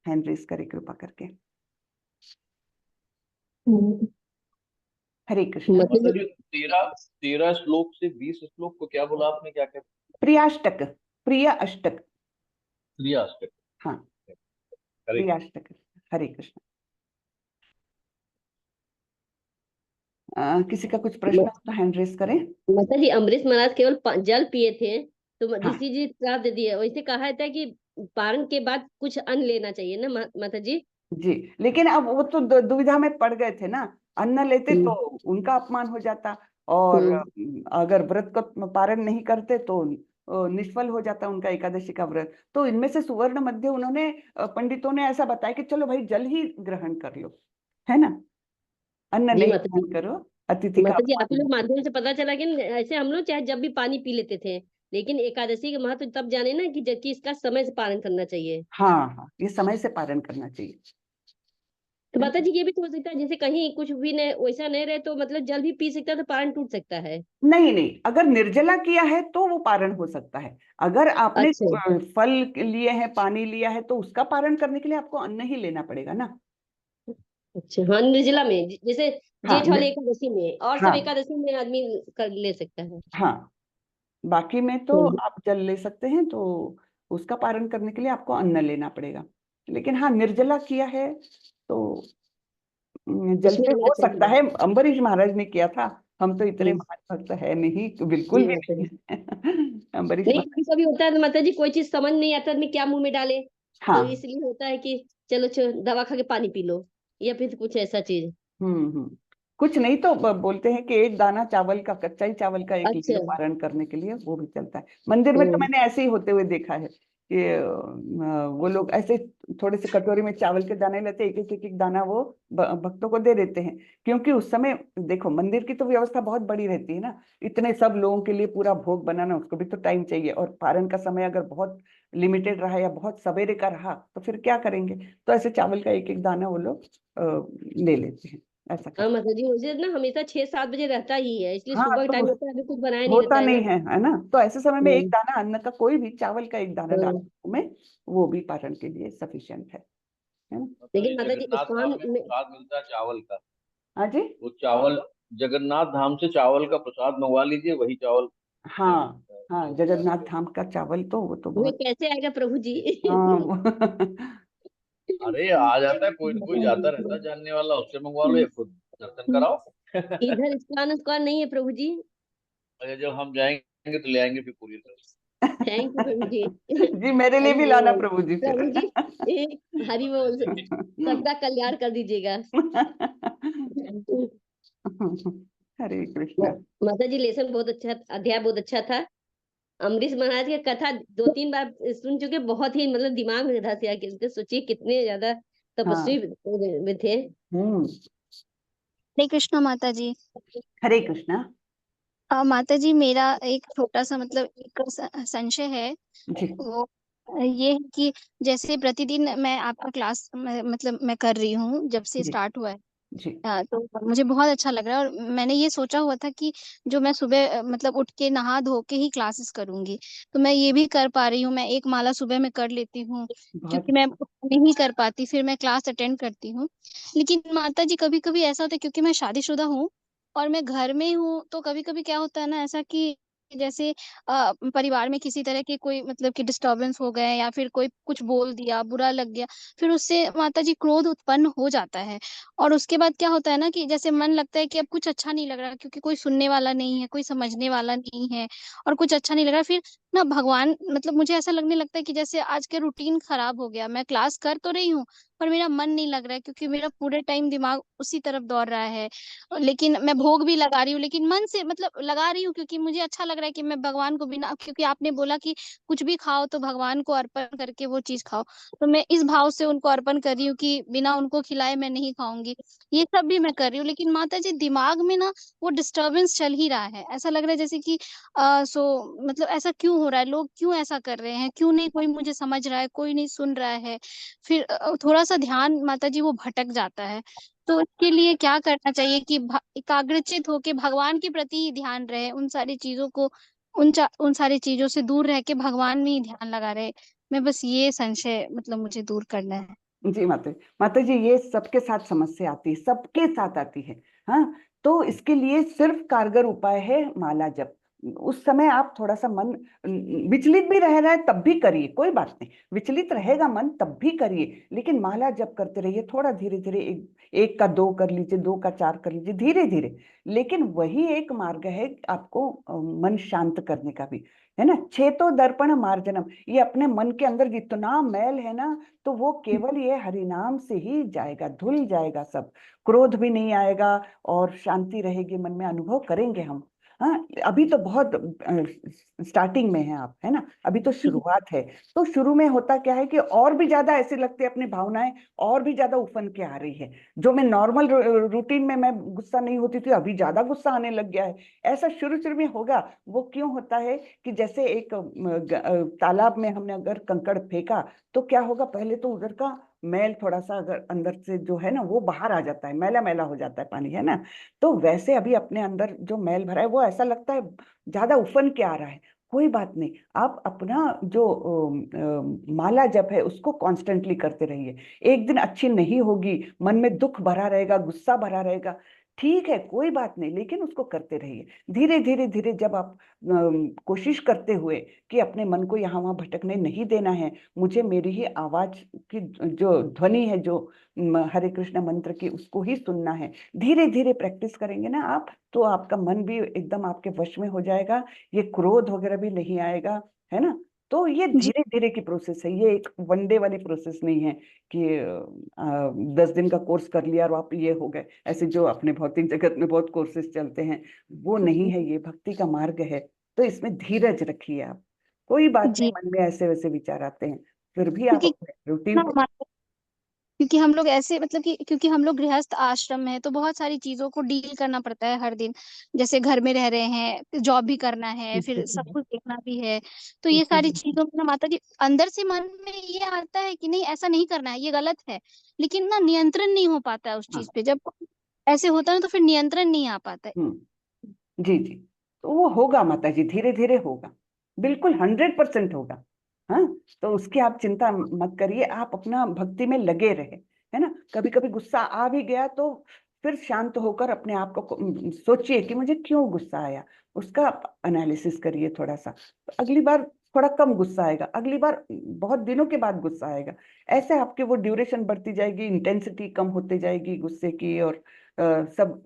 हैंड रेस करे कृपा करके। हरे कृष्ण। मतलब 13 श्लोक से 20 श्लोक को क्या बोला आपने, क्या क्या? प्रियाष्टक, प्रिय अष्टक। क्रियाष्टक। हाँ, हरे प्रियाष्टक। हरे कृष्ण। किसी का कुछ प्रश्न हो तो हैंड रेस करें। माता जी, अमरीश महाराज केवल जल पिए थे तो हाँ ऋषि जी श्राप दे दिए, वैसे कहा था कि पारण के बाद कुछ अन्न लेना चाहिए ना माता जी। जी, लेकिन अब वो तो दुविधा में पड़ गए थे ना। अन्न लेते तो हम्म, उनका अपमान हो जाता, और हम्म, अगर व्रत का पारण नहीं करते तो निष्फल हो जाता उनका एकादशी का व्रत। तो इनमें से सुवर्ण मध्य उन्होंने, पंडितों ने ऐसा बताया कि चलो भाई जल ही ग्रहण कर लो, है ना, अन्न जी नहीं माता जी। ग्रहण करो, अतिथि का माता जी, आप अपमान। लोग माध्यम से पता चला कि ऐसे हम लोग चाहे जब भी पानी पी लेते थे, लेकिन एकादशी के महत्व तब जाने ना कि जबकि इसका समय से पालन करना चाहिए। हाँ हाँ, ये समय से पारण करना चाहिए, तो है माता ना? जी, ये भी तो हो सकता है जैसे कहीं कुछ भी नहीं, वैसा नहीं रहे तो मतलब जल भी पी सकता है तो पारण टूट सकता है। नहीं नहीं, अगर निर्जला किया है तो वो पारण हो सकता है। अगर आपने अच्छा, फल लिए हैं, पानी लिया है, तो उसका पारण करने के लिए आपको अन्न ही लेना पड़ेगा ना। अच्छा, हाँ, निर्जला में जैसे हाँ जेठ वाले एकादशी में और सब हाँ एकादशी में आदमी कर ले सकता है। हाँ, बाकी में तो हम्म, आप जल ले सकते हैं, तो उसका पारण करने के लिए आपको अन्न लेना पड़ेगा। लेकिन हाँ, निर्जला किया है तो जल उसमें से लेना हो सकता चाहिए। है। अम्बरीश महाराज ने किया था, हम तो इतने हम्म, महान भक्त है नहीं, तो बिल्कुल जी भी माता जी। नहीं है। अम्बरीश नहीं, कभी महाराज। कभी होता है तो माता जी कोई चीज समझ नहीं आता आदमी क्या मुंह में डाले, तो हाँ। इसलिए होता है कि चलो दवा खा के पानी पी लो, या फिर कुछ ऐसा चीज। कुछ नहीं तो बोलते हैं कि एक दाना चावल का, कच्चा ही चावल का एक ले अच्छा। लो पारण करने के लिए, वो भी चलता है। मंदिर में तो हम्म, मैंने ऐसे ही होते हुए देखा है कि वो लोग ऐसे थोड़े से कटोरी में चावल के दाने लेते, एक एक दाना वो भक्तों को दे देते हैं। क्योंकि उस समय देखो, मंदिर की तो व्यवस्था बहुत बड़ी रहती है ना, इतने सब लोगों के लिए पूरा भोग बनाना, उसको भी तो टाइम चाहिए, और पारण का समय अगर बहुत लिमिटेड रहा या बहुत सवेरे का रहा तो फिर क्या करेंगे। तो ऐसे चावल का एक एक दाना वो लोग ले लेते हैं, ऐसा हाँ करते माता जी, मुझे ना हमेशा 6-7 बजे रहता ही है, इसलिए हैं। हाँ, सुबह के तो टाइम होता है, अभी कुछ बनाया नहीं रहता होता है ना। नहीं है ना, तो ऐसे समय में एक हम्म, दाना अन्न का, कोई भी चावल का एक दाना हाँ। डाल में, वो भी पारण के लिए सफिशिएंट है ना। मतलब ये लेकिन माता जी जगन्नाथ इस्कॉन धाम में में, प्रसाद मिलता है चावल का, हाँ जी। वो चावल जगन्नाथ धाम से चावल का प्रसाद मंगवा लीजिए, वही चावल उसमें हाँ मिलता है, हाँ, वो भी जगन्नाथ आपको। धाम का चावल तो वो तो हमें बहुत। कैसे आएगा प्रभु जी। हाँ अरे आ जाता है, कोई ना कोई जाता रहता है जानने वाला, उससे मंगवा लो या खुद दर्शन कराओ। इधर इस्कॉन उस्कॉन नहीं है प्रभु जी। अरे जब हम जाएंगे तो ले आएंगे फिर पूरी तरह। थैंक यू प्रभु जी। जी, मेरे लिए हरि भी लाना बोल प्रभु जी फिर। प्रभु जी। हरि बोल, जी। सबका कल्याण कर दीजिएगा। हरे कृष्णा। माता जी, लेसन बहुत अच्छा, अध्याय बहुत अच्छा था। अमरीश महाराज की कथा 2-3 बार सुन चुके, बहुत ही मतलब दिमाग में धस गया कि सोचिए कितने ज्यादा तपस्वी हाँ। थे। हम्म। हरे कृष्णा माता जी। हरे कृष्णा। माता जी, मेरा एक छोटा सा मतलब एक संशय है। जी वो ये है कि जैसे प्रतिदिन मैं आपका क्लास मतलब मैं कर रही हूँ जब से जी स्टार्ट हुआ है। जी तो मुझे बहुत अच्छा लग रहा है, और मैंने ये सोचा हुआ था कि जो मैं सुबह मतलब उठ के नहा धो के ही क्लासेस करूंगी, तो मैं ये भी कर पा रही हूँ। मैं एक माला सुबह में कर लेती हूँ, बहुत क्योंकि मैं नहीं कर पाती फिर मैं क्लास अटेंड करती हूँ। लेकिन माता जी, कभी कभी ऐसा होता है, क्योंकि मैं शादीशुदा हूँ और मैं घर में हूँ, तो कभी कभी क्या होता है ना ऐसा कि जैसे परिवार में किसी तरह की कोई मतलब कि डिस्टरबेंस हो गए, या फिर कोई कुछ बोल दिया, बुरा लग गया, फिर उससे माता जी क्रोध उत्पन्न हो जाता है। और उसके बाद क्या होता है ना कि जैसे मन लगता है कि अब कुछ अच्छा नहीं लग रहा, क्योंकि कोई सुनने वाला नहीं है, कोई समझने वाला नहीं है, और कुछ अच्छा नहीं लग रहा। फिर ना भगवान मतलब मुझे ऐसा लगने लगता है कि जैसे आज के रूटीन खराब हो गया। मैं क्लास कर तो रही हूँ, पर मेरा मन नहीं लग रहा है, क्योंकि मेरा पूरे टाइम दिमाग उसी तरफ दौड़ रहा है। लेकिन मैं भोग भी लगा रही हूँ, लेकिन मन से मतलब लगा रही हूँ, क्योंकि मुझे अच्छा लग रहा है कि मैं भगवान को बिना, क्योंकि आपने बोला कि कुछ भी खाओ तो भगवान को अर्पण करके वो चीज खाओ, तो मैं इस भाव से उनको अर्पण कर रही हूँ कि बिना उनको खिलाए मैं नहीं खाऊंगी। ये सब भी मैं कर रही हूँ, लेकिन माता जी दिमाग में ना वो डिस्टरबेंस चल ही रहा है। ऐसा लग रहा है जैसे कि मतलब ऐसा क्यों हो रहा है, लोग क्यों ऐसा कर रहे हैं, क्यों नहीं कोई मुझे समझ रहा है, कोई नहीं सुन रहा है। फिर थोड़ा सा ध्यान माता जी वो भटक जाता है। तो इसके लिए क्या करना चाहिए कि एकाग्रचित होके भगवान के प्रति ही ध्यान रहे, उन सारी चीजों को, उन सारी चीजों से दूर रह के भगवान में ही ध्यान लगा रहे। मैं बस ये संशय मतलब मुझे दूर करना है। जी माता जी, ये सबके साथ समस्या आती है, सबके साथ आती है। हाँ, तो इसके लिए सिर्फ कारगर उपाय है माला जप। उस समय आप थोड़ा सा मन विचलित भी रह रहा है तब भी करिए, कोई बात नहीं, विचलित रहेगा मन तब भी करिए, लेकिन माला जप करते रहिए। थोड़ा धीरे धीरे एक का दो कर लीजिए, दो का चार कर लीजिए, धीरे धीरे। लेकिन वही एक मार्ग है आपको मन शांत करने का भी, है ना। छेतो दर्पण मार्जनम, ये अपने मन के अंदर जितना मैल है ना, तो वो केवल ये हरिनाम से ही जाएगा, धुल जाएगा सब। क्रोध भी नहीं आएगा और शांति रहेगी मन में, अनुभव करेंगे हम। हाँ, अभी तो बहुत स्टार्टिंग में है आप, है ना, अभी तो शुरुआत है। तो शुरू में होता क्या है कि और भी ज्यादा ऐसे लगते हैं, अपनी भावनाएं और भी ज्यादा उफन के आ रही है। जो मैं नॉर्मल रूटीन में मैं गुस्सा नहीं होती थी, अभी ज्यादा गुस्सा आने लग गया है। ऐसा शुरू शुरू में होगा। वो क्यों होता है कि जैसे एक तालाब में हमने अगर कंकड़ फेंका, तो क्या होगा, पहले तो उधर का मैल थोड़ा सा अगर अंदर से जो है ना वो बाहर आ जाता है, मैला मैला हो जाता है पानी, है ना। तो वैसे अभी अपने अंदर जो मैल भरा है वो ऐसा लगता है ज्यादा उफन के आ रहा है। कोई बात नहीं, आप अपना जो माला जप है उसको कॉन्स्टेंटली करते रहिए। एक दिन अच्छी नहीं होगी, मन में दुख भरा रहेगा, गुस्सा भरा रहेगा, ठीक है, कोई बात नहीं, लेकिन उसको करते रहिए। धीरे धीरे धीरे जब आप कोशिश करते हुए कि अपने मन को यहाँ वहां भटकने नहीं देना है, मुझे मेरी ही आवाज की जो ध्वनि है, जो हरे कृष्ण मंत्र की, उसको ही सुनना है। धीरे धीरे प्रैक्टिस करेंगे ना आप, तो आपका मन भी एकदम आपके वश में हो जाएगा। ये क्रोध वगैरह भी नहीं आएगा, है ना। तो ये जी धीरे धीरे की प्रोसेस है, ये एक वन डे वाली प्रोसेस नहीं है कि 10 दिन का कोर्स कर लिया और आप ये हो गए। ऐसे जो अपने भौतिक जगत में बहुत कोर्सेज चलते हैं, वो नहीं है, ये भक्ति का मार्ग है। तो इसमें धीरज रखिए आप। कोई बात नहीं, जी। मन में ऐसे वैसे विचार आते हैं, फिर भी आप क्योंकि अपने रूटीन ना को। क्योंकि हम लोग ऐसे मतलब कि क्योंकि हम लोग गृहस्थ आश्रम में है, तो बहुत सारी चीजों को डील करना पड़ता है हर दिन। जैसे घर में रह रहे हैं, जॉब भी करना है, फिर सब कुछ देखना भी है। तो ये सारी चीजों में ना माता जी अंदर से मन में ये आता है कि नहीं ऐसा नहीं करना है, ये गलत है। लेकिन ना नियंत्रण नहीं हो पाता है उस हाँ। चीज पे। जब ऐसे होता है ना तो फिर नियंत्रण नहीं आ पाता है। जी जी, तो वो होगा माता जी, धीरे धीरे होगा, बिल्कुल 100% होगा। हाँ, तो उसकी आप चिंता मत करिए, आप अपना भक्ति में लगे रहे, है ना। कभी कभी गुस्सा आ भी गया तो फिर शांत होकर अपने आप को सोचिए कि मुझे क्यों गुस्सा आया, उसका एनालिसिस करिए थोड़ा सा। तो अगली बार थोड़ा कम गुस्सा आएगा, अगली बार बहुत दिनों के बाद गुस्सा आएगा। ऐसे आपके वो ड्यूरेशन बढ़ती जाएगी, इंटेंसिटी कम होती जाएगी गुस्से की और सब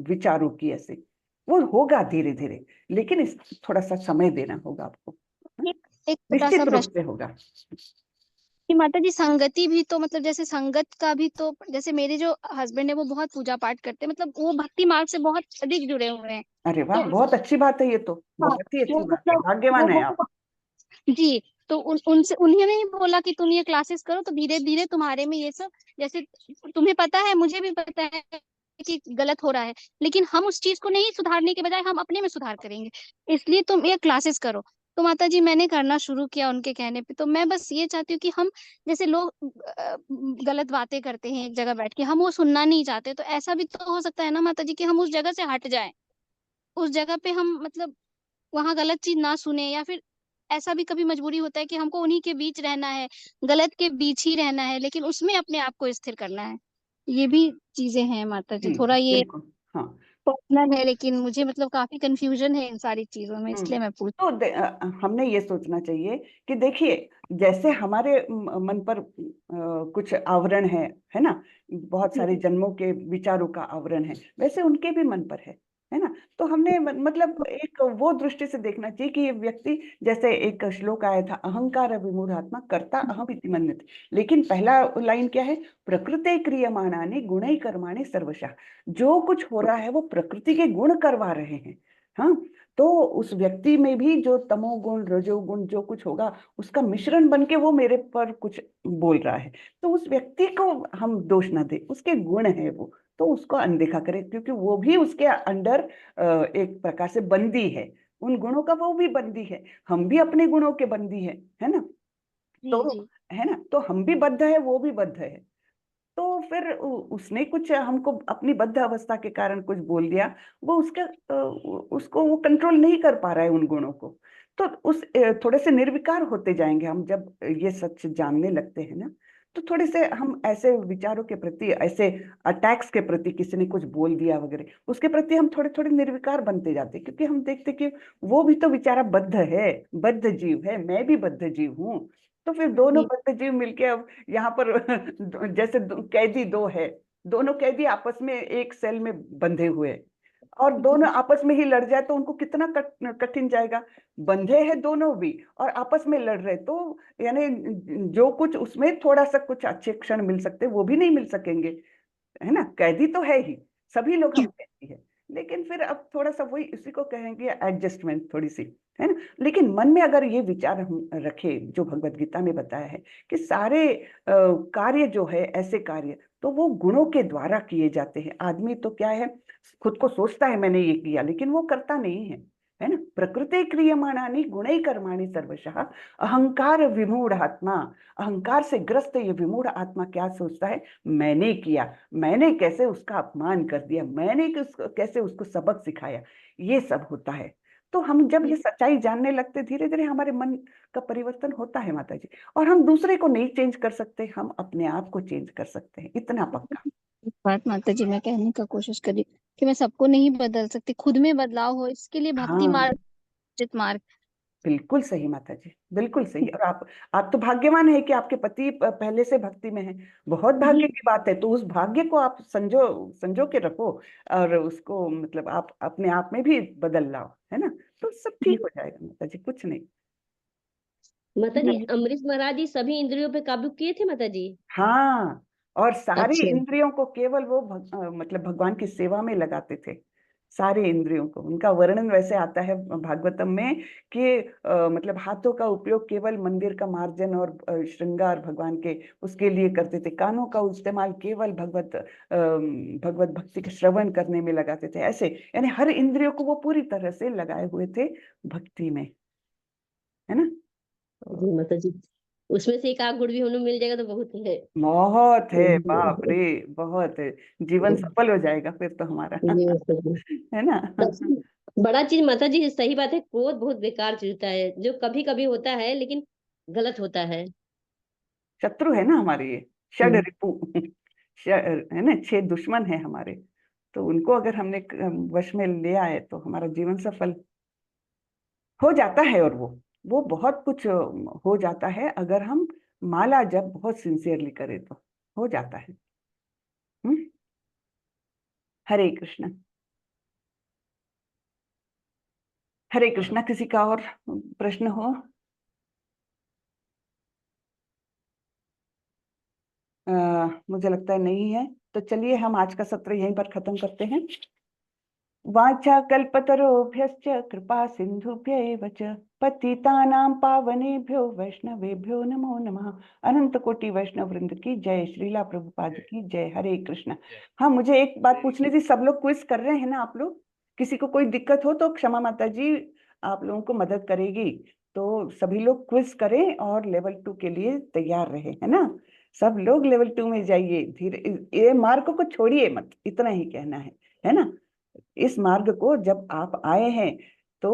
विचारों की। ऐसे वो होगा धीरे धीरे, लेकिन इस थोड़ा सा समय देना होगा आपको। हाँ? एक एक छोटा सा निश्चित रूप प्रश्न से होगा। कि माता जी संगति भी तो मतलब जैसे संगत का भी तो, जैसे मेरे जो हस्बैंड है वो बहुत पूजा पाठ करते हैं, मतलब वो भक्ति मार्ग से बहुत अधिक जुड़े हुए हैं। अरे वाह, तो बहुत अच्छी बात है, ये तो हाँ, बहुत ही वो अच्छी बात है, मतलब भाग्यवान है आप। वो जी। तो उनसे उन्होंने ही बोला कि तुम ये क्लासेस करो, तो धीरे धीरे तुम्हारे में ये सब, जैसे तुम्हें पता है मुझे भी पता है कि गलत हो रहा है, लेकिन हम उस चीज़ को नहीं सुधारने के बजाय हम अपने में सुधार करेंगे। इसलिए तुम ये क्लासेस करो। तो माताजी मैंने करना शुरू किया उनके कहने पे। तो मैं बस ये चाहती हूँ कि हम जैसे लोग गलत बातें करते हैं एक जगह बैठ के, हम वो सुनना नहीं चाहते, तो ऐसा भी तो हो सकता है ना माताजी कि हम उस जगह से हट जाएँ। उस जगह पे हम मतलब वहाँ गलत चीज़ ना सुने, या फिर ऐसा भी कभी मजबूरी होता है कि हमको उन्हीं के बीच रहना है, गलत के बीच ही रहना है, लेकिन उसमें अपने आप को स्थिर करना है। ये भी चीज़ें हैं माताजी, थोड़ा ये बिल्कुल। हाँ। पर्सनल है, लेकिन मुझे मतलब काफ़ी कन्फ्यूज़न है इन सारी चीज़ों में, इसलिए मैं पूछ। तो हमने ये सोचना चाहिए कि देखिए, जैसे हमारे मन पर कुछ आवरण है ना, बहुत सारे जन्मों के विचारों का आवरण है, वैसे उनके भी मन पर है ना। तो हमने मतलब एक वो दृष्टि से देखना चाहिए कि ये व्यक्ति, जैसे एक श्लोक आया था, अहंकार विमूढ़ात्मा कर्ता अहम इति मन्यते, लेकिन पहला लाइन क्या है, प्रकृते क्रियमाणानि गुणै कर्माणि सर्वशः। जो कुछ हो रहा है वो प्रकृति के गुण करवा रहे हैं। हाँ, तो उस व्यक्ति में भी जो तमोगुण रजोगुण जो कुछ होगा, उसका मिश्रण बन के वो मेरे पर कुछ बोल रहा है, तो उस व्यक्ति को हम दोष ना दे, उसके गुण है वो, तो उसको अनदेखा करें, क्योंकि वो भी उसके अंडर एक प्रकार से बंदी है, उन गुणों का वो भी बंदी है, हम भी अपने गुणों के बंदी है ना। जी तो जी है ना, तो हम भी बद्ध है, वो भी बद्ध है। तो फिर उसने कुछ हमको अपनी बद्ध अवस्था के कारण कुछ बोल दिया, वो उसका उसको वो कंट्रोल नहीं कर पा रहा है उन गुणों को। तो उस थोड़े से निर्विकार होते जाएंगे हम, जब ये सच जानने लगते हैं ना, तो थोड़े से हम ऐसे विचारों के प्रति, ऐसे अटैक्स के प्रति, किसी ने कुछ बोल दिया वगैरह, उसके प्रति हम थोड़े थोड़े निर्विकार बनते जाते हैं, क्योंकि हम देखते कि वो भी तो बेचारा बद्ध है, बद्ध जीव है, मैं भी बद्ध जीव हूँ। तो फिर दोनों जी बद्ध जीव मिलके अब यहाँ पर जैसे कैदी दो है, दोनों कैदी आपस में एक सेल में बंधे हुए हैं, और दोनों आपस में ही लड़ जाए तो उनको कितना कठिन जाएगा। बंधे हैं दोनों भी और आपस में लड़ रहे, तो यानी जो कुछ उसमें थोड़ा सा कुछ अच्छे क्षण मिल सकते वो भी नहीं मिल सकेंगे, है ना। कैदी तो है ही, सभी लोग हम कैदी है, लेकिन फिर अब थोड़ा सा वही इसी को कहेंगे एडजस्टमेंट थोड़ी सी, है ना। लेकिन मन में अगर ये विचार हम रखे, जो भगवत गीता में बताया है कि सारे कार्य जो है, ऐसे कार्य तो वो गुणों के द्वारा किए जाते हैं। आदमी तो क्या है, खुद को सोचता है मैंने ये किया, लेकिन वो करता नहीं है ना। प्रकृते क्रियमाणानि गुणै कर्माणि सर्वशः अहंकार विमूढ़ आत्मा। अहंकार से ग्रस्त ये विमूढ़ आत्मा क्या सोचता है, मैंने किया, मैंने कैसे उसका अपमान कर दिया, मैंने कैसे उसको सबक सिखाया, ये सब होता है। तो हम जब ये सच्चाई जानने लगते, धीरे धीरे हमारे मन का परिवर्तन होता है माता जी। और हम दूसरे को नहीं चेंज कर सकते, हम अपने आप को चेंज कर सकते हैं, इतना पक्का। एक बात माताजी मैं कहने का कोशिश कर रही हूँ कि मैं सबको नहीं बदल सकती, खुद में बदलाव हो, इसके लिए भक्ति हाँ, मार्ग, उचित मार्ग। बिल्कुल सही माता जी, बिल्कुल सही। और आप तो भाग्यवान है कि आपके पति पहले से भक्ति में है, बहुत भाग्य की बात है। तो उस भाग्य को आप संजो संजो के रखो, और उसको मतलब आप अपने आप में भी बदल लाओ, है ना। तो सब ठीक हो जाएगा माता जी, कुछ नहीं। माता जी, अमरीश महाराज जी सभी इंद्रियों पे काबू किए थे माता जी। हाँ, और सारी अच्छा। इंद्रियों को केवल वो मतलब भगवान की सेवा में लगाते थे, सारे इंद्रियों को। उनका वर्णन वैसे आता है भागवतम में कि मतलब हाथों का उपयोग केवल मंदिर का मार्जन और श्रृंगार भगवान के उसके लिए करते थे, कानों का इस्तेमाल केवल भगवत भक्ति के श्रवण करने में लगाते थे, ऐसे यानी हर इंद्रियों को वो पूरी तरह से लगाए हुए थे भक्ति में, है ना। तो जी माता जी, उसमें से एक आध गुण भी हमें मिल जाएगा तो बहुत है। बहुत है, बाप रे, बहुत है। जीवन सफल हो जाएगा फिर तो हमारा, जी माता जी। है ना। सबसे बड़ा चीज माता जी, सही बात है, क्रोध बहुत बेकार चीज होता है, जो कभी कभी होता है लेकिन गलत होता है। शत्रु है ना हमारे ये, षड हम्म। रिपु, है ना, 6 दुश्मन है हमारे। तो उनको अगर हमने वश में लिया है तो हमारा जीवन सफल हो जाता है। और वो बहुत कुछ हो जाता है, अगर हम माला जब बहुत सिंसियरली करें तो हो जाता है। हम्म। हरे कृष्ण, हरे कृष्णा। किसी का और प्रश्न हो? मुझे लगता है नहीं है, तो चलिए हम आज का सत्र यहीं पर खत्म करते हैं। वाचा कल्पतरोभ्यश्च कृपा सिंधुभ्य एव च पतितानां पावनेभ्यो वैष्णवेभ्यो नमो नमः। अनंत कोटि वैष्णव वृंद की जय, श्रीला प्रभुपाद की जय। हरे कृष्ण। हाँ, मुझे एक बात पूछनी थी, सब लोग क्विज कर रहे हैं ना आप लोग? किसी को कोई दिक्कत हो तो क्षमा माता जी आप लोगों को मदद करेगी। तो सभी लोग क्विज करें और लेवल 2 के लिए तैयार रहे, है ना? सब लोग लेवल 2 में जाइए। धीरे, ये मार्ग को छोड़िए मत, इतना ही कहना है ना? इस मार्ग को जब आप आए हैं तो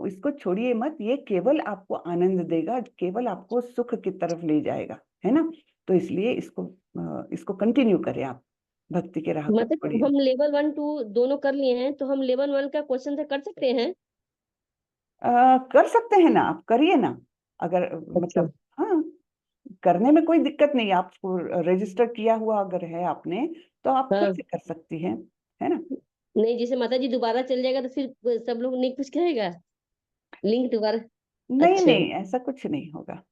इसको छोड़िए मत, ये केवल आपको आनंद देगा, केवल आपको सुख की तरफ ले जाएगा, है ना? तो इसलिए इसको कंटिन्यू करें आप, भक्ति के राह को मतलब छोड़िए। हम लेवल 1 2 दोनों कर लिए हैं, तो हम लेवल 1 का क्वेश्चन कर सकते हैं? कर सकते हैं ना, आप करिए ना। अगर मतलब हाँ, करने में कोई दिक्कत नहीं। आपको रजिस्टर किया हुआ अगर है आपने तो आप फिर हाँ। से कर सकती हैं, है ना? नहीं, जैसे माता जी दोबारा चल जाएगा तो फिर सब लोग नहीं कुछ कहेगा, लिंक दोबारा? नहीं अच्छा। नहीं, ऐसा कुछ नहीं होगा।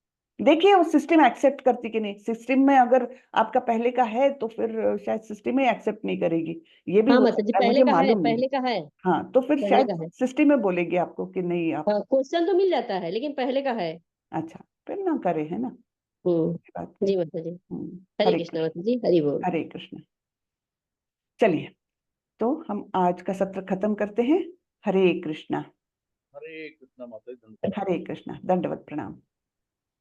देखिए वो सिस्टम एक्सेप्ट करती कि नहीं। सिस्टम में अगर आपका पहले का है तो फिर शायद सिस्टम ही एक्सेप्ट नहीं करेगी, ये भी हाँ हो माता जी, सकता है, पहले मुझे का है, मालूम नहीं। पहले का है, हाँ, तो फिर पहले शायद का है। सिस्टम में बोलेगी आपको कि नहीं आप। हाँ, क्वेश्चन तो मिल जाता है लेकिन पहले का है। अच्छा, फिर ना करे, है ना? हम्म। कोई बात नहीं। जी माता जी। हरे हरे कृष्णा कृष्ण। माता जी, हरि बोल। हरे कृष्ण। चलिए, तो हम आज का सत्र खत्म करते हैं। हरे कृष्णा। हरे कृष्णा माता जी। हरे कृष्णा, दंडवत प्रणाम।